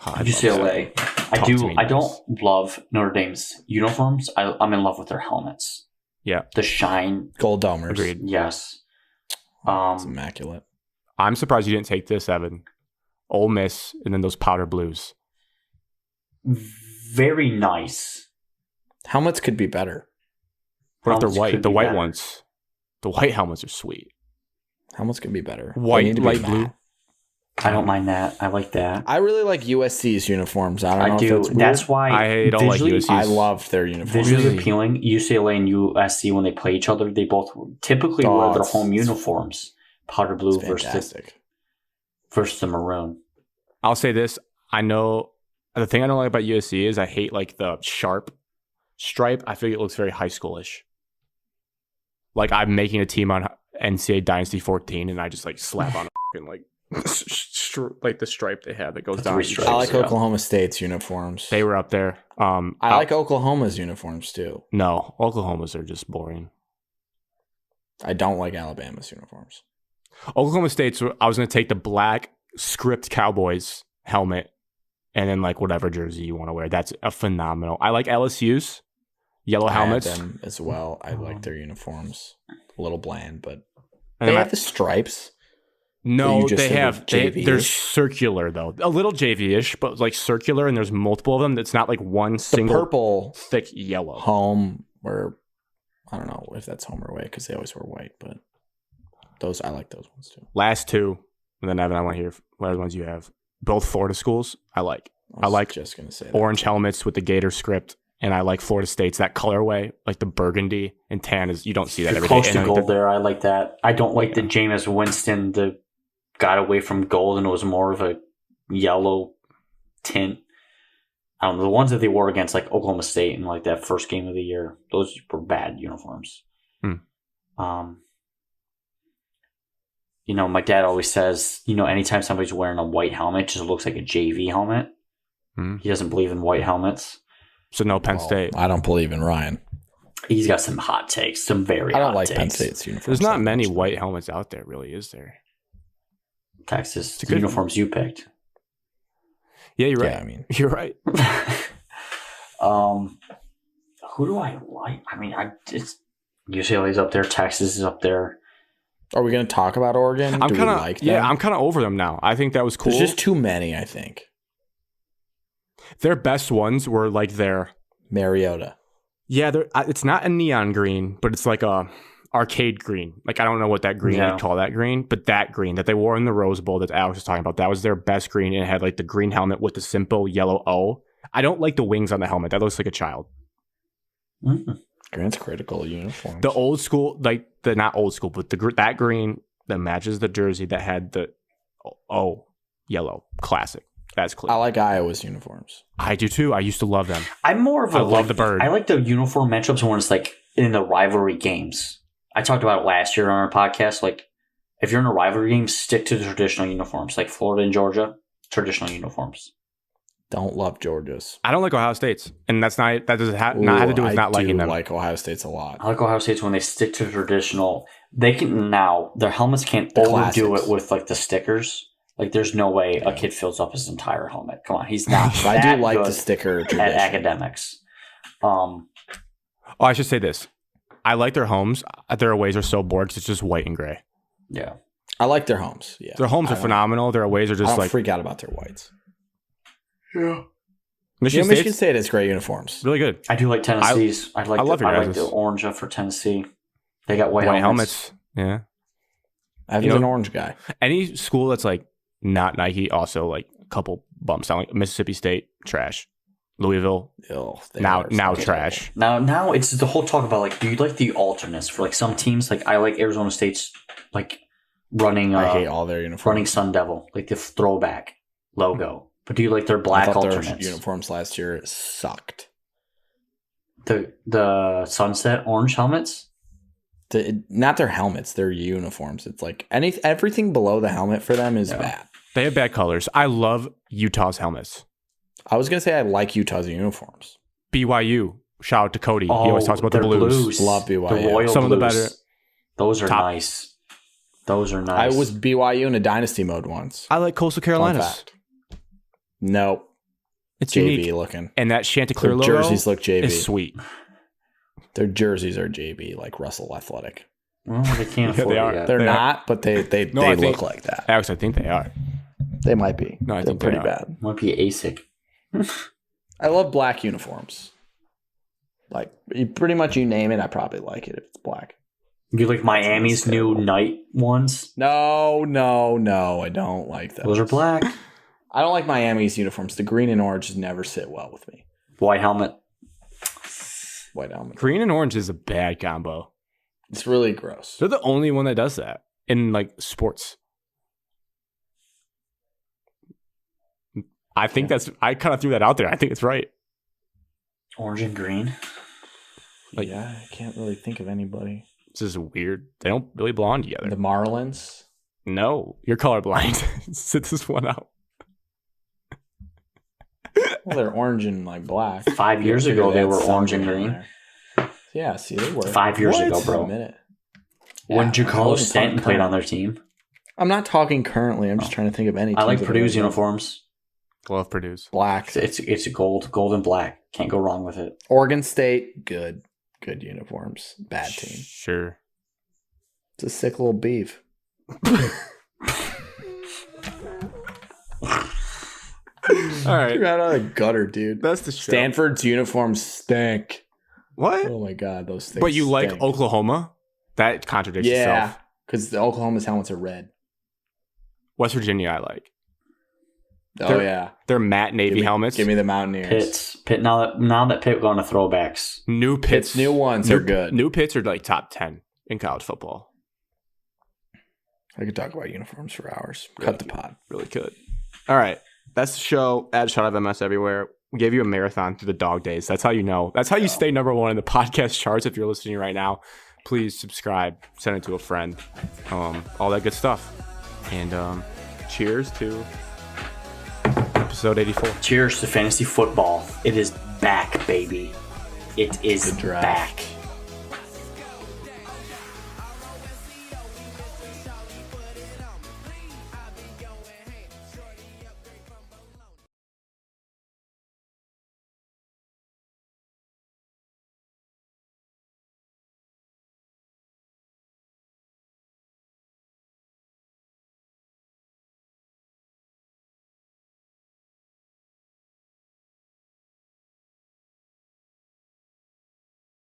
I'd UCLA. Talk to me, I guys. don't love Notre Dame's uniforms. I'm in love with their helmets. Yeah. The shine. Gold Domers. Agreed. Yes. It's immaculate. I'm surprised you didn't take this, Evan. Ole Miss and then those powder blues. Very nice. Helmets could be better. What if they're Helmets white? could The be white better. ones. The white helmets are sweet. Helmets could be better. They White, need to be light matte. blue. I don't mind that. I like that. I really like USC's uniforms. I don't know I if do. that's weird. That's why I don't like visually- USC's. I loved their uniforms. Visually Really? appealing, UCLA and USC, when they play each other, they both typically Oh, wear their it's- home uniforms. Powder blue It's fantastic. versus the maroon. I'll say this. I know the thing I don't like about USC is I hate like the sharp stripe. I think it looks very high schoolish. Like I'm making a team on NCAA Dynasty 14 and I just like slap on a fucking like like the stripe they have that goes down. three each stripes. I like shoulder. Oklahoma State's uniforms. They were up there. I like Oklahoma's uniforms too. No, Oklahoma's are just boring. I don't like Alabama's uniforms. Oklahoma State's, I was going to take the black script Cowboys helmet and then like whatever jersey you want to wear. That's a phenomenal. I like LSU's yellow helmets. I had them as well. I like their uniforms. A little bland, but And they then have the stripes. no, you just they said have. were They're JV-ish? circular though, a little JV-ish, but like circular, and there's multiple of them. That's not like one The single purple thick yellow. home, or I don't know if that's home or away because they always wear white, but those I like those ones too. Last 2, and then Evan, I want to hear what other ones you have. Both Florida schools, I like. I was like just gonna say that. Orange helmets with the Gator script, and I like Florida State's that colorway, like the burgundy and tan is you don't see that You're every day. close to And, like, gold there. I like that. I don't like the Jameis Winston. The got away from gold and it was more of a yellow tint. The ones that they wore against like Oklahoma State in like that first game of the year, those were bad uniforms. My dad always says, anytime somebody's wearing a white helmet, it just looks like a JV helmet. He doesn't believe in white helmets. So no Penn Well, State. I don't believe in Ryan. He's got some hot takes, some very I hot don't like takes. Penn State's uniforms. There's not that many much. white helmets out there, really, is there? Texas, a the good- uniforms you picked. Yeah, you're right. Yeah, I mean, You're right. Who do I like? I mean, UCLA's up there. Texas is up there. are we going to talk about Oregon? I'm Do kind we of like them? yeah. I'm kind of over them now. I think that was cool. There's just too many, I think. Their best ones were like their Mariota. yeah. It's not a neon green, but it's like a arcade green. Like I don't know what that green Yeah. you'd call that green, but that green that they wore in the Rose Bowl that Alex was talking about, that was their best green, and it had like the green helmet with the simple yellow O. I don't like the wings on the helmet. That looks like a child. Mm. Grant's critical uniforms. The old school, like the not old school, but that green that matches the jersey that had the O yellow classic. That's clear. I like Iowa's uniforms. I do too. I used to love them. I'm more of a I love the bird. I like the uniform matchups when it's like in the rivalry games. I talked about it last year on our podcast. Like, if you're in a rivalry game, stick to the traditional uniforms. Like Florida and Georgia, traditional uniforms. Don't love Georgia's. I don't like Ohio State's, and that doesn't not have to do with not liking them. I like Ohio State's a lot. I like Ohio State's when they stick to traditional. They can now their helmets can't overdo classics. it with like the stickers. Like, there's no way a kid fills up his entire helmet. Come on, he's not. I that do like good the sticker at tradition. academics. Oh, I should say this. I like their homes. Their aways are so bored because it's just white and gray. Yeah. I like their homes. Yeah, Their homes I are don't- phenomenal. Their aways are I just don't like freak out about their whites. Yeah. Michigan Michigan State's State has great uniforms. really good. I do like Tennessee's. I love your like guys'. the orange for Tennessee. They got white White helmets. helmets. Yeah. I've You been know- an orange guy. Any school that's like not Nike, also like a couple bumps down. Like Mississippi State, trash. Louisville, Ew, they now are so trash. Now it's the whole talk about like, do you like the alternates for like some teams? Like I like Arizona State's like running. I hate all their uniforms. running Sun Devil, like the throwback logo. But do you like their I black thought their alternates? uniforms last year sucked. The sunset orange helmets. Not their helmets, their uniforms. It's like everything below the helmet for them is bad. They have bad colors. I love Utah's helmets. I was gonna say I like Utah's uniforms. BYU. Shout out to Cody. He always talks about the their blues. Love BYU. The royal Some of the blues. better- Those are Top. nice. Those are nice. I was BYU in a dynasty mode once. I like Coastal Fun Carolinas. fact. Nope. It's JV unique. looking. And that Chanticleer Their logo jerseys look JV. is sweet. Their jerseys are JV, like Russell Athletic. Well, they can't Yeah, afford they it are. yet. They're They are. not, but they No, I look think- like that. Alex, I think they are. They might be. No, I They're think they pretty are. bad. Might be ASIC. I love black uniforms. Like pretty much you name it, I probably like it if it's black. You like Miami's new terrible. night ones? No, I don't like those. Those are black. I don't like Miami's uniforms. The green and orange never sit well with me. White helmet. White helmet. Green and orange is a bad combo. It's really gross. They're the only one that does that in like sports. I think I kind of threw that out there. I think it's right. Orange and green. Like- yeah, I can't really think of anybody. It's just weird. They don't really belong together. The Marlins. No, you're colorblind. Sit this one out. Well, they're orange and like black. 5 years Figure ago, they had were some orange and in green. there. Yeah, see, they were. 5 years ago, For bro. a minute. When Yeah, I Giancarlo wasn't Stanton talking played on current. their team. I'm not talking currently. I'm just trying to think of any. I like teams that are Purdue's really uniforms. Love Purdue's. Black. It's gold and black. Can't go wrong with it. Oregon State, good uniforms. Bad team. Sure. It's a sick little beef. All right. You're out of the gutter, dude. That's the show. Stanford's uniforms stink. What? Oh my god, those things. But you like stink. Oklahoma? That contradicts Yeah, itself. because the Oklahoma's helmets are red. West Virginia, I like. Oh They're- yeah, They're matte navy helmets. Give me the Mountaineers. Pitt. Now that Pitt going to throwbacks. New Pitt's Pits. new ones are good. New Pits are like top 10 in college football. I could talk about uniforms for hours. Cut the pod. Really could. All right. That's the show. Add Shot of MS everywhere. We gave you a marathon through the dog days. That's how you know. That's how you stay number one in the podcast charts if you're listening right now. Please subscribe. Send it to a friend. All that good stuff. And cheers to episode 84. Cheers to fantasy football. It is back, baby. It is The draft. back.